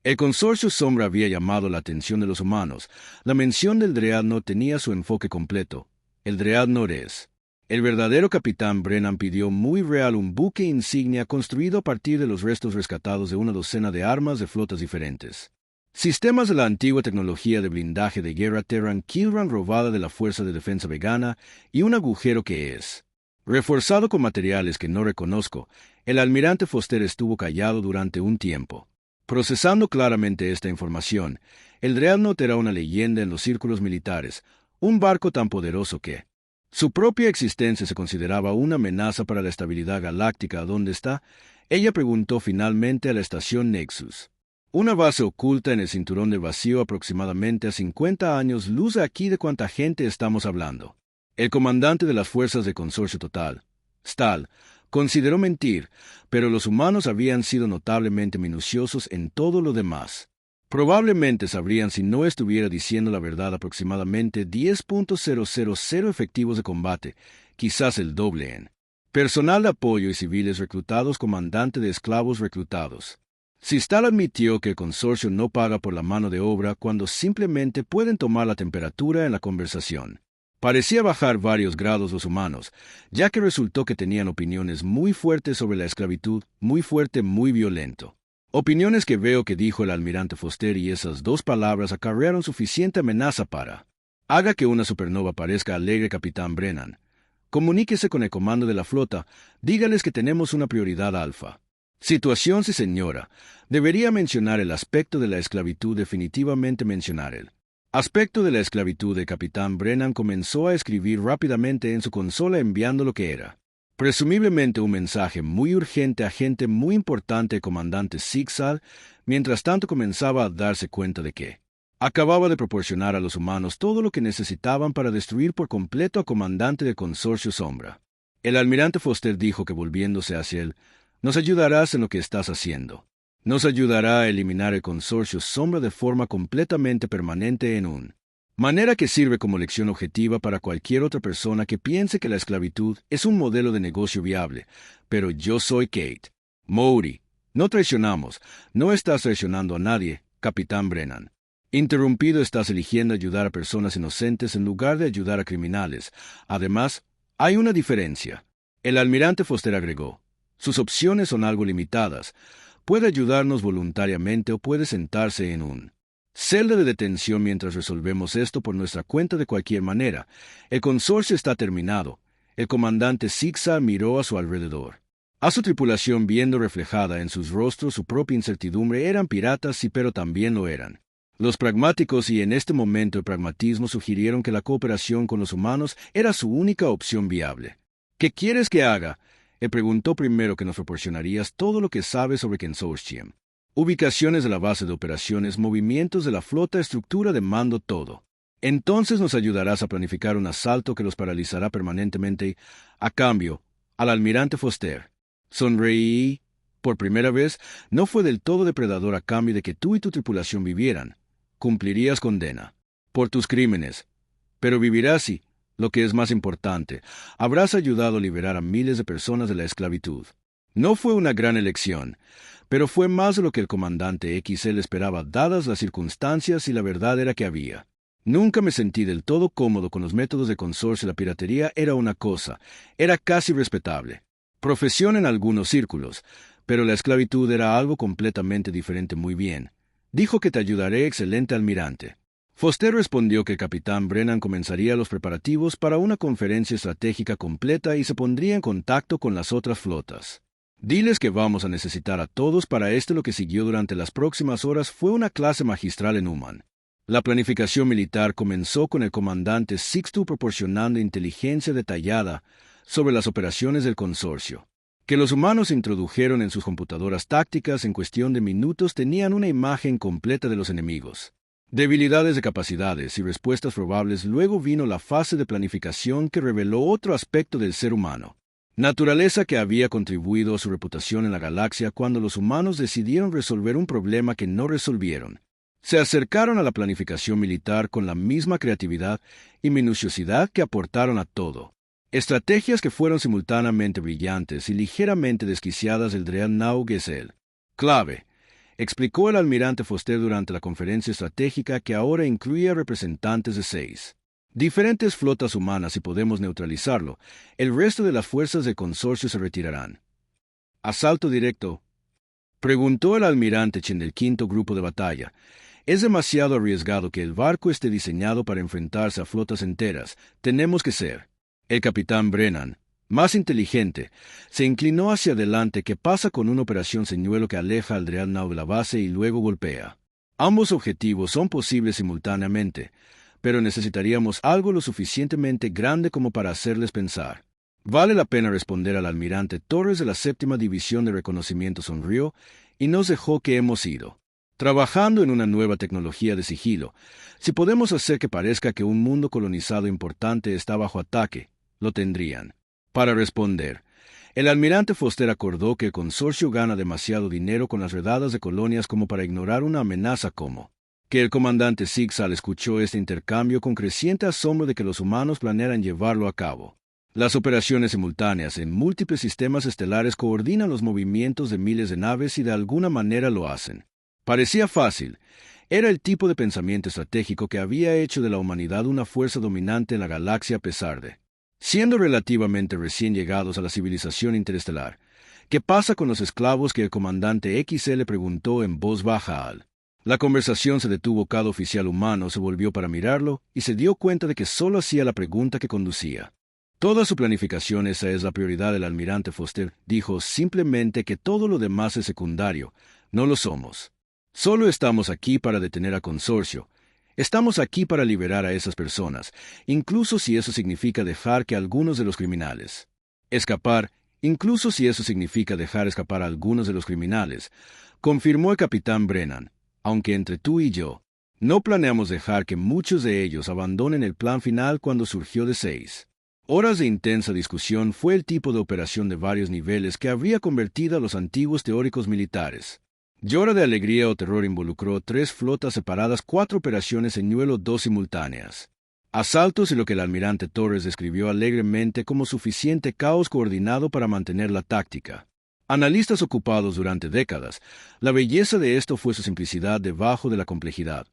el consorcio Sombra había llamado la atención de los humanos, la mención del Dreadnought tenía su enfoque completo. El Dreadnought es. El verdadero capitán Brennan pidió muy real un buque insignia construido a partir de los restos rescatados de una docena de armas de flotas diferentes. Sistemas de la antigua tecnología de blindaje de guerra Terran Kilran robada de la Fuerza de Defensa Vegana, y un agujero que es reforzado con materiales que no reconozco. El almirante Foster estuvo callado durante un tiempo, procesando claramente esta información. El Dreadnought era una leyenda en los círculos militares, un barco tan poderoso que su propia existencia se consideraba una amenaza para la estabilidad galáctica. ¿Dónde está? Ella preguntó finalmente a la estación Nexus. Una base oculta en el cinturón del vacío, aproximadamente a 50 años luz aquí. ¿De cuánta gente estamos hablando? El comandante de las fuerzas de Consorcio Total, Stahl, consideró mentir, pero los humanos habían sido notablemente minuciosos en todo lo demás. Probablemente sabrían si no estuviera diciendo la verdad. Aproximadamente 10.000 efectivos de combate, quizás el doble en personal de apoyo y civiles reclutados. Comandante de esclavos reclutados. Sistal admitió que el consorcio no paga por la mano de obra cuando simplemente pueden tomar la temperatura en la conversación. Parecía bajar varios grados los humanos, ya que resultó que tenían opiniones muy fuertes sobre la esclavitud, muy fuerte, muy violento. Opiniones que veo que dijo el almirante Foster, y esas dos palabras acarrearon suficiente amenaza para haga que una supernova parezca alegre. Capitán Brennan, comuníquese con el comando de la flota, dígales que tenemos una prioridad alfa. Situación. Sí, señora. Debería mencionar el aspecto de la esclavitud. Definitivamente mencionar el aspecto de la esclavitud. El capitán Brennan comenzó a escribir rápidamente en su consola, enviando lo que era presumiblemente un mensaje muy urgente a gente muy importante. El comandante Zixal, mientras tanto, comenzaba a darse cuenta de que acababa de proporcionar a los humanos todo lo que necesitaban para destruir por completo al comandante del consorcio Sombra. El almirante Foster dijo que, volviéndose hacia él, nos ayudarás en lo que estás haciendo. Nos ayudará a eliminar el consorcio Sombra de forma completamente permanente en un manera que sirve como lección objetiva para cualquier otra persona que piense que la esclavitud es un modelo de negocio viable. Pero yo soy Kate Moody. No traicionamos. No estás traicionando a nadie, Capitán Brennan. Interrumpido, estás eligiendo ayudar a personas inocentes en lugar de ayudar a criminales. Además, hay una diferencia. El almirante Foster agregó. Sus opciones son algo limitadas. Puede ayudarnos voluntariamente o puede sentarse en un celda de detención mientras resolvemos esto por nuestra cuenta de cualquier manera. El consorcio está terminado. El comandante Sigsa miró a su alrededor. A su tripulación, viendo reflejada en sus rostros su propia incertidumbre, eran piratas, sí, pero también lo eran. Los pragmáticos y en este momento el pragmatismo sugirieron que la cooperación con los humanos era su única opción viable. ¿Qué quieres que haga? Él preguntó. Primero que nos proporcionarías todo lo que sabes sobre Consortium. Ubicaciones de la base de operaciones, movimientos de la flota, estructura de mando, todo. Entonces nos ayudarás a planificar un asalto que los paralizará permanentemente. A cambio, al almirante Foster. Sonreí. Por primera vez, no fue del todo depredador a cambio de que tú y tu tripulación vivieran. Cumplirías condena por tus crímenes, pero vivirás y, lo que es más importante, habrás ayudado a liberar a miles de personas de la esclavitud. No fue una gran elección, pero fue más de lo que el comandante XL esperaba dadas las circunstancias, y la verdad era que había. Nunca me sentí del todo cómodo con los métodos de consorcio. La piratería era una cosa, era casi respetable profesión en algunos círculos, pero la esclavitud era algo completamente diferente. Muy bien. Dijo que te ayudaré, excelente almirante. Foster respondió que el capitán Brennan comenzaría los preparativos para una conferencia estratégica completa y se pondría en contacto con las otras flotas. Diles que vamos a necesitar a todos para esto. Lo que siguió durante las próximas horas fue una clase magistral en Uman. La planificación militar comenzó con el comandante Sixto proporcionando inteligencia detallada sobre las operaciones del consorcio, que los humanos introdujeron en sus computadoras tácticas. En cuestión de minutos tenían una imagen completa de los enemigos, debilidades de capacidades y respuestas probables. Luego vino la fase de planificación que reveló otro aspecto del ser humano, naturaleza que había contribuido a su reputación en la galaxia cuando los humanos decidieron resolver un problema que no resolvieron. Se acercaron a la planificación militar con la misma creatividad y minuciosidad que aportaron a todo. Estrategias que fueron simultáneamente brillantes y ligeramente desquiciadas. El Dreadnought es el clave, explicó el almirante Foster durante la conferencia estratégica, que ahora incluía representantes de 6 diferentes flotas humanas. Y podemos neutralizarlo, el resto de las fuerzas del consorcio se retirarán. ¿Asalto directo?, preguntó el almirante Chen del quinto grupo de batalla. Es demasiado arriesgado que el barco esté diseñado para enfrentarse a flotas enteras. Tenemos que ser. El capitán Brennan, más inteligente, se inclinó hacia adelante. ¿Qué pasa con una operación señuelo que aleja al Dreadnought de la base y luego golpea? Ambos objetivos son posibles simultáneamente, pero necesitaríamos algo lo suficientemente grande como para hacerles pensar. Vale la pena, responder al almirante Torres de la séptima división de reconocimiento. Sonrió y nos dejó que hemos ido trabajando en una nueva tecnología de sigilo. Si podemos hacer que parezca que un mundo colonizado importante está bajo ataque, lo tendrían. Para responder, el almirante Foster acordó que el consorcio gana demasiado dinero con las redadas de colonias como para ignorar una amenaza como que el comandante Zigzag escuchó este intercambio con creciente asombro de que los humanos planearan llevarlo a cabo. Las operaciones simultáneas en múltiples sistemas estelares coordinan los movimientos de miles de naves y de alguna manera lo hacen. Parecía fácil. Era el tipo de pensamiento estratégico que había hecho de la humanidad una fuerza dominante en la galaxia a pesar de siendo relativamente recién llegados a la civilización interestelar. ¿Qué pasa con los esclavos?, que el comandante XL preguntó en voz baja al. La conversación se detuvo. Cada oficial humano se volvió para mirarlo y se dio cuenta de que solo hacía la pregunta que conducía. Toda su planificación, esa es la prioridad del almirante Foster. Dijo simplemente que todo lo demás es secundario. No lo somos. Solo estamos aquí para detener al consorcio. Estamos aquí para liberar a esas personas, incluso si eso significa dejar que algunos de los criminales escapar, incluso si eso significa dejar escapar a algunos de los criminales, confirmó el capitán Brennan. Aunque entre tú y yo, no planeamos dejar que muchos de ellos abandonen el plan final. Cuando surgió de 6 horas de intensa discusión, fue el tipo de operación de varios niveles que habría convertido a los antiguos teóricos militares. Llora de alegría o terror. Involucró 3 flotas separadas, 4 operaciones señuelo, 2 simultáneas. Asaltos y lo que el almirante Torres describió alegremente como suficiente caos coordinado para mantener la táctica. Analistas ocupados durante décadas, la belleza de esto fue su simplicidad debajo de la complejidad,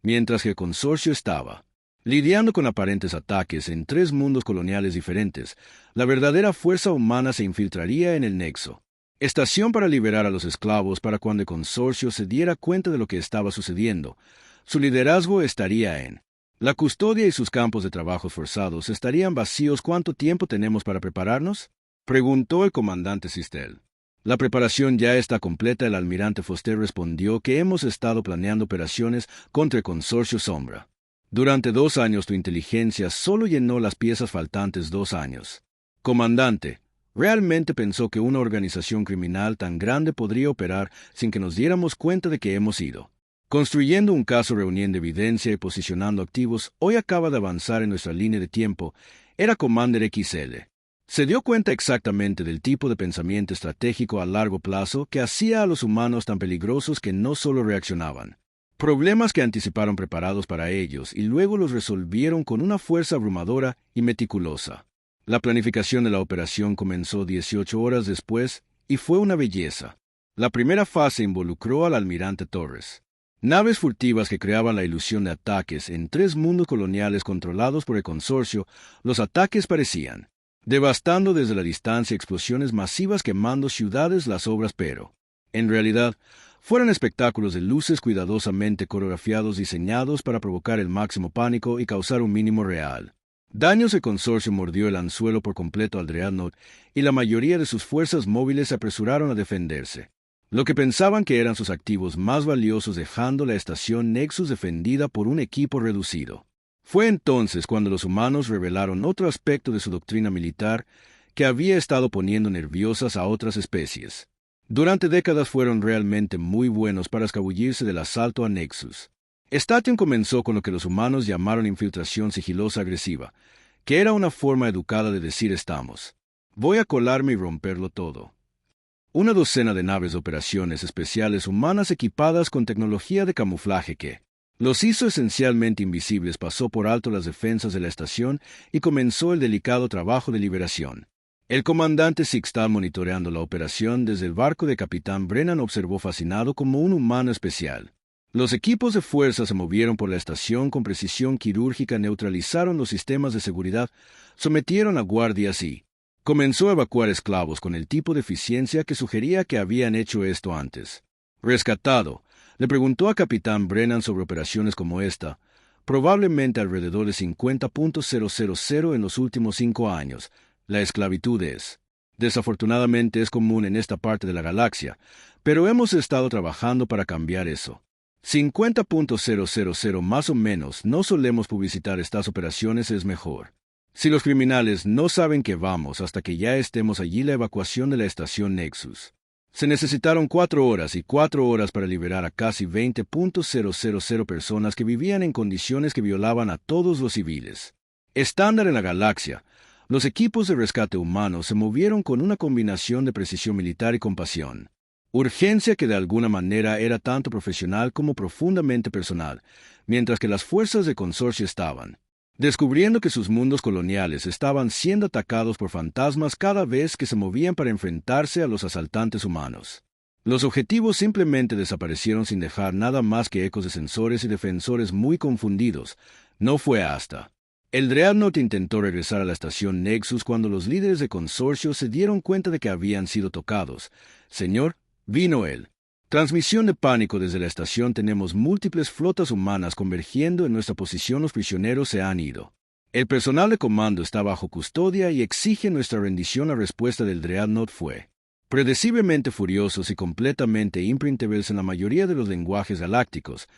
mientras que el consorcio estaba lidiando con aparentes ataques en 3 mundos coloniales diferentes. La verdadera fuerza humana se infiltraría en el nexo. Estación para liberar a los esclavos para cuando el consorcio se diera cuenta de lo que estaba sucediendo. Su liderazgo estaría en la custodia y sus campos de trabajo forzados estarían vacíos. ¿Cuánto tiempo tenemos para prepararnos?, preguntó el comandante Sistel. La preparación ya está completa. El almirante Foster respondió que hemos estado planeando operaciones contra el consorcio Sombra. Durante 2 años tu inteligencia solo llenó las piezas faltantes. 2 años. Comandante, ¿realmente pensó que una organización criminal tan grande podría operar sin que nos diéramos cuenta de que hemos ido construyendo un caso, reuniendo evidencia y posicionando activos? Hoy acaba de avanzar en nuestra línea de tiempo. Era Commander XL. Se dio cuenta exactamente del tipo de pensamiento estratégico a largo plazo que hacía a los humanos tan peligrosos que no solo reaccionaban. Problemas que anticiparon preparados para ellos y luego los resolvieron con una fuerza abrumadora y meticulosa. La planificación de la operación comenzó 18 horas después y fue una belleza. La primera fase involucró al almirante Torres. Naves furtivas que creaban la ilusión de ataques en 3 mundos coloniales controlados por el consorcio. Los ataques parecían devastando desde la distancia, explosiones masivas quemando ciudades, las obras, pero en realidad fueron espectáculos de luces cuidadosamente coreografiados diseñados para provocar el máximo pánico y causar un mínimo real daños. El consorcio mordió el anzuelo por completo al Dreadnought y la mayoría de sus fuerzas móviles se apresuraron a defenderse. Lo que pensaban que eran sus activos más valiosos, dejando la estación Nexus defendida por un equipo reducido. Fue entonces cuando los humanos revelaron otro aspecto de su doctrina militar que había estado poniendo nerviosas a otras especies. Durante décadas fueron realmente muy buenos para escabullirse del asalto a Nexus. Station comenzó con lo que los humanos llamaron infiltración sigilosa agresiva, que era una forma educada de decir voy a colarme y romperlo todo. Una docena de naves de operaciones especiales humanas equipadas con tecnología de camuflaje que los hizo esencialmente invisibles pasó por alto las defensas de la estación y comenzó el delicado trabajo de liberación. El comandante Sixtal, monitoreando la operación desde el barco de Capitán Brennan, observó fascinado como un humano especial. Los equipos de fuerza se movieron por la estación con precisión quirúrgica, neutralizaron los sistemas de seguridad, sometieron a guardias y comenzó a evacuar esclavos con el tipo de eficiencia que sugería que habían hecho esto antes. Rescatado, le preguntó a Capitán Brennan sobre operaciones como esta, probablemente alrededor de 50.000 en los últimos 5 años. La esclavitud desafortunadamente es común en esta parte de la galaxia, pero hemos estado trabajando para cambiar eso. 50.000 más o menos. No solemos publicitar estas operaciones, es mejor. Si los criminales no saben que vamos hasta que ya estemos allí. La evacuación de la estación Nexus. Se necesitaron 4 horas y 4 horas para liberar a casi 20.000 personas que vivían en condiciones que violaban a todos los civiles. Estándar en la galaxia, los equipos de rescate humanos se movieron con una combinación de precisión militar y compasión. Urgencia que de alguna manera era tanto profesional como profundamente personal, mientras que las fuerzas de consorcio estaban descubriendo que sus mundos coloniales estaban siendo atacados por fantasmas cada vez que se movían para enfrentarse a los asaltantes humanos. Los objetivos simplemente desaparecieron sin dejar nada más que ecos de sensores y defensores muy confundidos. No fue hasta el Dreadnought intentó regresar a la estación Nexus cuando los líderes de consorcio se dieron cuenta de que habían sido tocados. Señor, vino él. Transmisión de pánico desde la estación. Tenemos múltiples flotas humanas convergiendo en nuestra posición. Los prisioneros se han ido. El personal de comando está bajo custodia y exige nuestra rendición. La respuesta del Dreadnought fue predeciblemente furiosos y completamente imprintables en la mayoría de los lenguajes galácticos.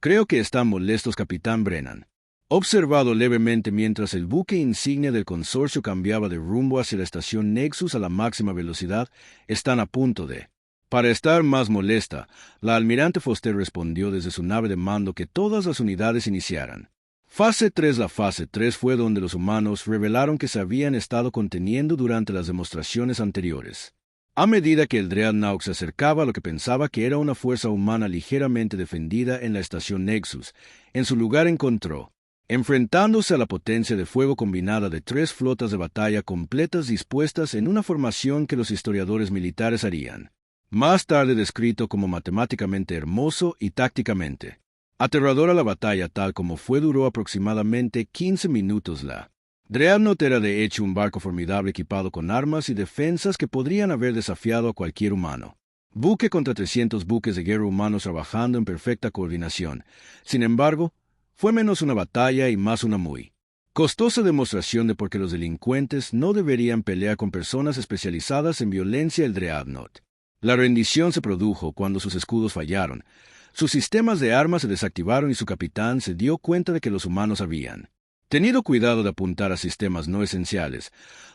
Creo que están molestos, Capitán Brennan. Observado levemente mientras el buque insignia del consorcio cambiaba de rumbo hacia la estación Nexus a la máxima velocidad. Están a punto de Para estar más molesta, la almirante Foster respondió desde su nave de mando que todas las unidades iniciaran. Fase 3. La fase 3 fue donde los humanos revelaron que se habían estado conteniendo durante las demostraciones anteriores. A medida que el Dreadnought se acercaba a lo que pensaba que era una fuerza humana ligeramente defendida en la estación Nexus, en su lugar encontró enfrentándose a la potencia de fuego combinada de 3 flotas de batalla completas dispuestas en una formación que los historiadores militares harían, más tarde descrito como matemáticamente hermoso y tácticamente aterradora. La batalla tal como fue duró aproximadamente 15 minutos. La Dreadnought era de hecho un barco formidable equipado con armas y defensas que podrían haber desafiado a cualquier humano. Buque contra 300 buques de guerra humanos trabajando en perfecta coordinación. Sin embargo, fue menos una batalla y más una muy costosa demostración de por qué los delincuentes no deberían pelear con personas especializadas en violencia. El Dreadnought. La rendición se produjo cuando sus escudos fallaron, sus sistemas de armas se desactivaron y su capitán se dio cuenta de que los humanos habían tenido cuidado de apuntar a sistemas no esenciales.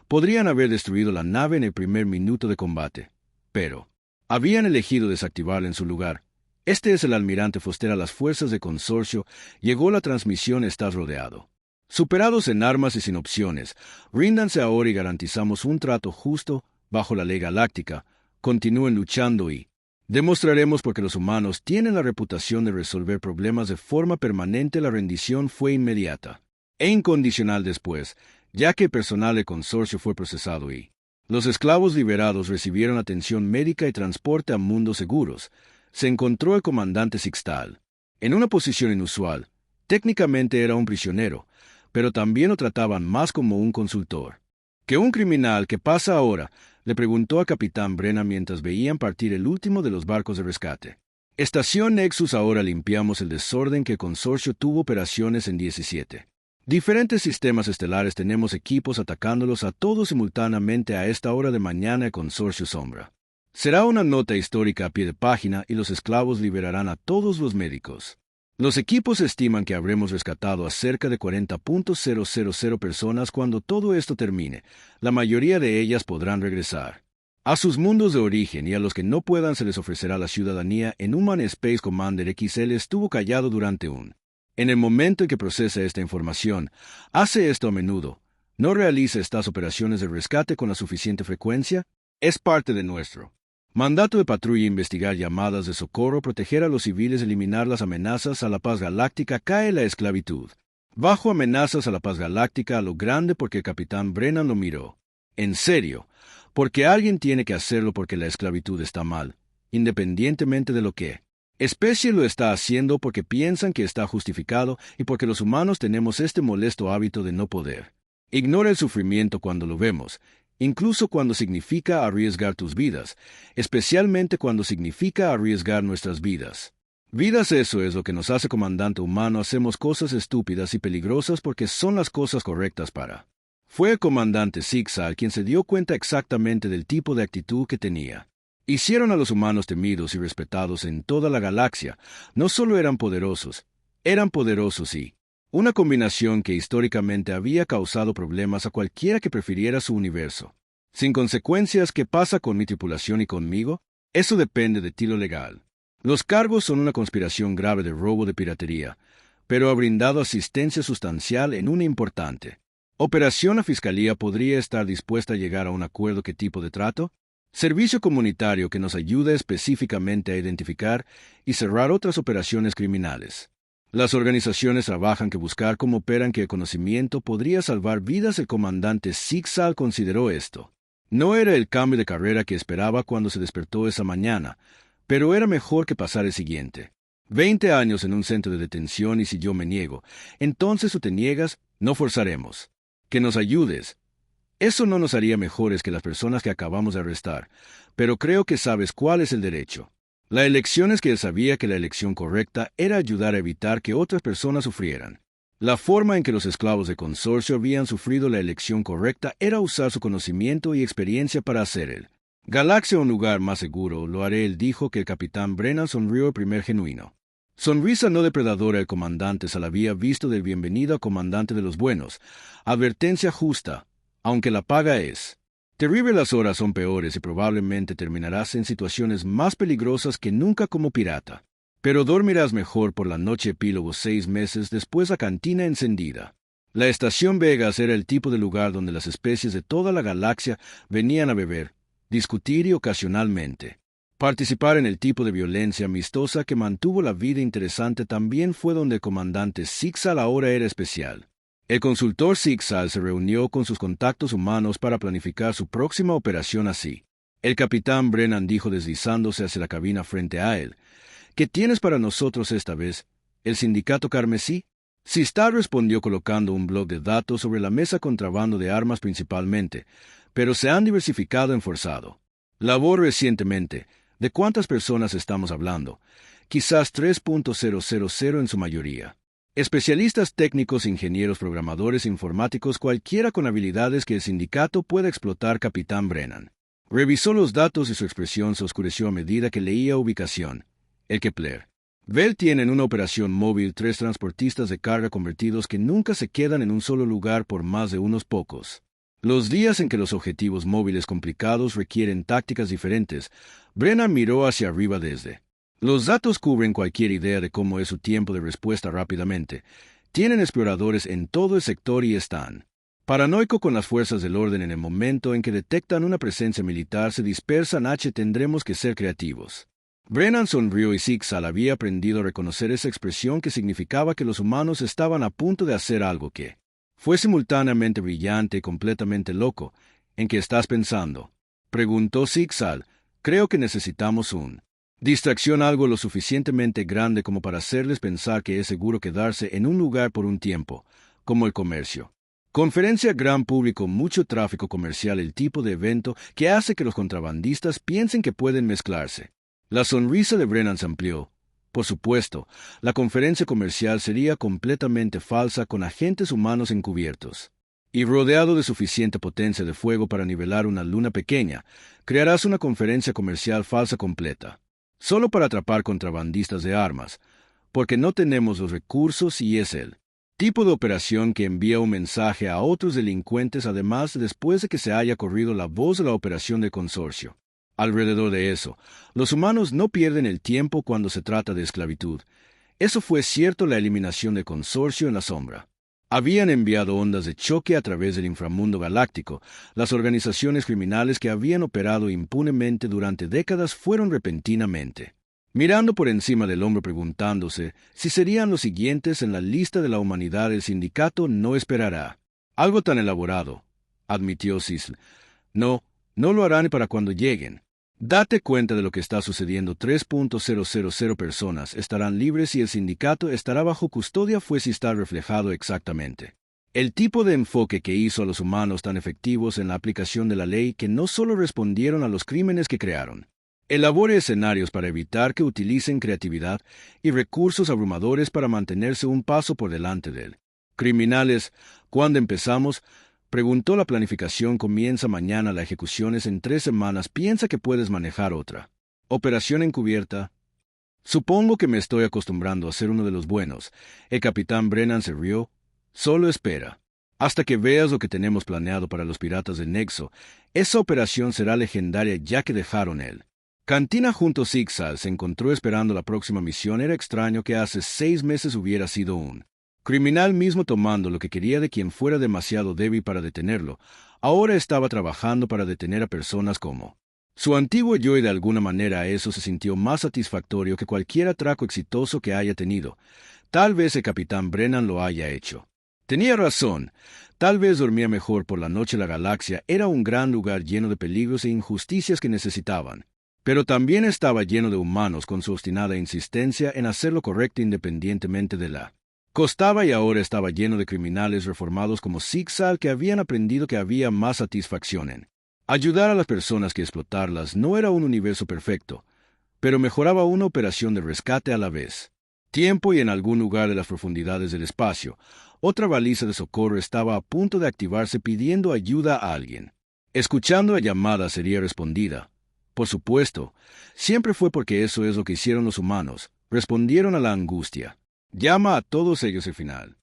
Podrían haber destruido la nave en el primer minuto de combate, pero habían elegido desactivarla en su lugar. Este es el almirante Foster a las fuerzas de Consorcio. Llegó la transmisión: estás rodeado. Superados en armas y sin opciones, ríndanse ahora y garantizamos un trato justo bajo la ley galáctica. Continúen luchando y demostraremos por qué los humanos tienen la reputación de resolver problemas de forma permanente. La rendición fue inmediata e incondicional después, ya que el personal del Consorcio fue procesado y los esclavos liberados recibieron atención médica y transporte a mundos seguros. Se encontró el comandante Sixtal en una posición inusual. Técnicamente era un prisionero, pero también lo trataban más como un consultor que un criminal. ¿Qué pasa ahora?, le preguntó al capitán Brennan mientras veían partir el último de los barcos de rescate. Estación Nexus. Ahora limpiamos el desorden que el Consorcio tuvo operaciones en 17 diferentes sistemas estelares. Tenemos equipos atacándolos a todos simultáneamente a esta hora de mañana. El Consorcio Sombra. Será una nota histórica a pie de página y los esclavos liberarán a todos los médicos. Los equipos estiman que habremos rescatado a cerca de 40.000 personas cuando todo esto termine. La mayoría de ellas podrán regresar a sus mundos de origen y a los que no puedan se les ofrecerá la ciudadanía. En Human Space Commander XL estuvo callado durante en el momento en que procesa esta información. Hace esto a menudo. ¿No realiza estas operaciones de rescate con la suficiente frecuencia? Es parte de nuestro mandato de patrulla: investigar llamadas de socorro, proteger a los civiles, eliminar las amenazas a la paz galáctica. Cae la esclavitud. Bajo amenazas a la paz galáctica a lo grande porque el capitán Brennan lo miró. En serio, porque alguien tiene que hacerlo porque la esclavitud está mal, independientemente de lo que especie lo está haciendo, porque piensan que está justificado y porque los humanos tenemos este molesto hábito de no poder. Ignora el sufrimiento cuando lo vemos, incluso cuando significa arriesgar tus vidas, especialmente cuando significa arriesgar nuestras vidas. Eso es lo que nos hace comandante humano. Hacemos cosas estúpidas y peligrosas porque son las cosas correctas para. Fue el comandante Sixal quien se dio cuenta exactamente del tipo de actitud que tenía. Hicieron a los humanos temidos y respetados en toda la galaxia. No solo eran poderosos y una combinación que históricamente había causado problemas a cualquiera que prefiriera su universo. Sin consecuencias. ¿Qué pasa con mi tripulación y conmigo? Eso depende de ti. Lo legal. Los cargos son una conspiración grave de robo de piratería, pero ha brindado asistencia sustancial en una importante operación. La Fiscalía podría estar dispuesta a llegar a un acuerdo. ¿Qué tipo de trato? Servicio comunitario que nos ayuda específicamente a identificar y cerrar otras operaciones criminales. Las organizaciones trabajan que buscar cómo operan, que el conocimiento podría salvar vidas. El comandante Sixal consideró esto. No era el cambio de carrera que esperaba cuando se despertó esa mañana, pero era mejor que pasar el siguiente 20 años en un centro de detención. Y si yo me niego, entonces tú te niegas, no forzaremos que nos ayudes. Eso no nos haría mejores que las personas que acabamos de arrestar, pero creo que sabes cuál es el derecho. La elección es que él sabía que la elección correcta era ayudar a evitar que otras personas sufrieran. La forma en que los esclavos de Consorcio habían sufrido la elección correcta era usar su conocimiento y experiencia para hacer el Galaxia un lugar más seguro. Lo haré. Él dijo que el capitán Brennan sonrió el primer genuino sonrisa no depredadora. El comandante se la había visto del bienvenido al comandante de los buenos. Advertencia justa, aunque la paga es terrible. Las horas son peores y probablemente terminarás en situaciones más peligrosas que nunca como pirata. Pero dormirás mejor por la noche. Epílogo. 6 meses después. La cantina encendida. La estación Vegas era el tipo de lugar donde las especies de toda la galaxia venían a beber, discutir y ocasionalmente Participar en el tipo de violencia amistosa que mantuvo la vida interesante también fue donde el comandante Zixal ahora era especial. El consultor Zixal se reunió con sus contactos humanos para planificar su próxima operación así. El capitán Brennan dijo deslizándose hacia la cabina frente a él: ¿Qué tienes para nosotros esta vez? ¿El sindicato carmesí? Sistar respondió colocando un bloc de datos sobre la mesa. Contrabando de armas principalmente, pero se han diversificado en forzado. Labor recientemente. ¿De cuántas personas estamos hablando? Quizás 3.000 en su mayoría. Especialistas técnicos, ingenieros, programadores informáticos, cualquiera con habilidades que el sindicato pueda explotar. Capitán Brennan revisó los datos y su expresión se oscureció a medida que leía ubicación. El Kepler. Bell tiene en una operación móvil 3 transportistas de carga convertidos que nunca se quedan en un solo lugar por más de unos pocos. Los días en que los objetivos móviles complicados requieren tácticas diferentes, Brennan miró hacia arriba desde. Los datos cubren cualquier idea de cómo es su tiempo de respuesta rápidamente. Tienen exploradores en todo el sector y están paranoico con las fuerzas del orden. En el momento en que detectan una presencia militar se dispersan. Tendremos que ser creativos. Brennan sonrió y Zixal había aprendido a reconocer esa expresión que significaba que los humanos estaban a punto de hacer algo que fue simultáneamente brillante y completamente loco. ¿En qué estás pensando?, preguntó Zixal. Creo que necesitamos una distracción, algo lo suficientemente grande como para hacerles pensar que es seguro quedarse en un lugar por un tiempo, como el comercio. Conferencia, gran público, mucho tráfico comercial, el tipo de evento que hace que los contrabandistas piensen que pueden mezclarse. La sonrisa de Brennan se amplió. Por supuesto, la conferencia comercial sería completamente falsa con agentes humanos encubiertos. Y rodeado de suficiente potencia de fuego para nivelar una luna pequeña, crearás una conferencia comercial falsa completa. Solo para atrapar contrabandistas de armas, porque no tenemos los recursos y es el tipo de operación que envía un mensaje a otros delincuentes además después de que se haya corrido la voz de la operación del consorcio. Alrededor de eso, los humanos no pierden el tiempo cuando se trata de esclavitud. Eso fue cierto. La eliminación del consorcio en la sombra. Habían enviado ondas de choque a través del inframundo galáctico. Las organizaciones criminales que habían operado impunemente durante décadas fueron repentinamente mirando por encima del hombro preguntándose si serían los siguientes en la lista de la humanidad. El sindicato no esperará algo tan elaborado, admitió Zixal. No lo harán para cuando lleguen. Date cuenta de lo que está sucediendo. 3.000 personas estarán libres y el sindicato estará bajo custodia. Fue si está reflejado exactamente el tipo de enfoque que hizo a los humanos tan efectivos en la aplicación de la ley que no solo respondieron a los crímenes que crearon. Elabore escenarios para evitar que utilicen creatividad y recursos abrumadores para mantenerse un paso por delante de él. Criminales, ¿cuándo empezamos?, preguntó. La planificación comienza mañana. La ejecución es en 3 semanas. Piensa que puedes manejar otra operación encubierta. Supongo que me estoy acostumbrando a ser uno de los buenos. El capitán Brennan se rió. Solo espera hasta que veas lo que tenemos planeado para los piratas del Nexo. Esa operación será legendaria ya que dejaron él. Cantina junto a Zixal se encontró esperando la próxima misión. Era extraño que hace 6 meses hubiera sido un criminal mismo tomando lo que quería de quien fuera demasiado débil para detenerlo. Ahora estaba trabajando para detener a personas como su antiguo yo y de alguna manera eso se sintió más satisfactorio que cualquier atraco exitoso que haya tenido. Tal vez el capitán Brennan lo haya hecho. Tenía razón. Tal vez dormía mejor por la noche. La galaxia era un gran lugar lleno de peligros e injusticias que necesitaban. Pero también estaba lleno de humanos con su obstinada insistencia en hacer lo correcto independientemente de la costaba, y ahora estaba lleno de criminales reformados como Zixal que habían aprendido que había más satisfacción en ayudar a las personas que explotarlas. No era un universo perfecto, pero mejoraba una operación de rescate a la vez. Tiempo y en algún lugar de las profundidades del espacio, otra baliza de socorro estaba a punto de activarse pidiendo ayuda a alguien. Escuchando la llamada sería respondida. Por supuesto, siempre fue porque eso es lo que hicieron los humanos. Respondieron a la angustia. Llama a todos ellos al final.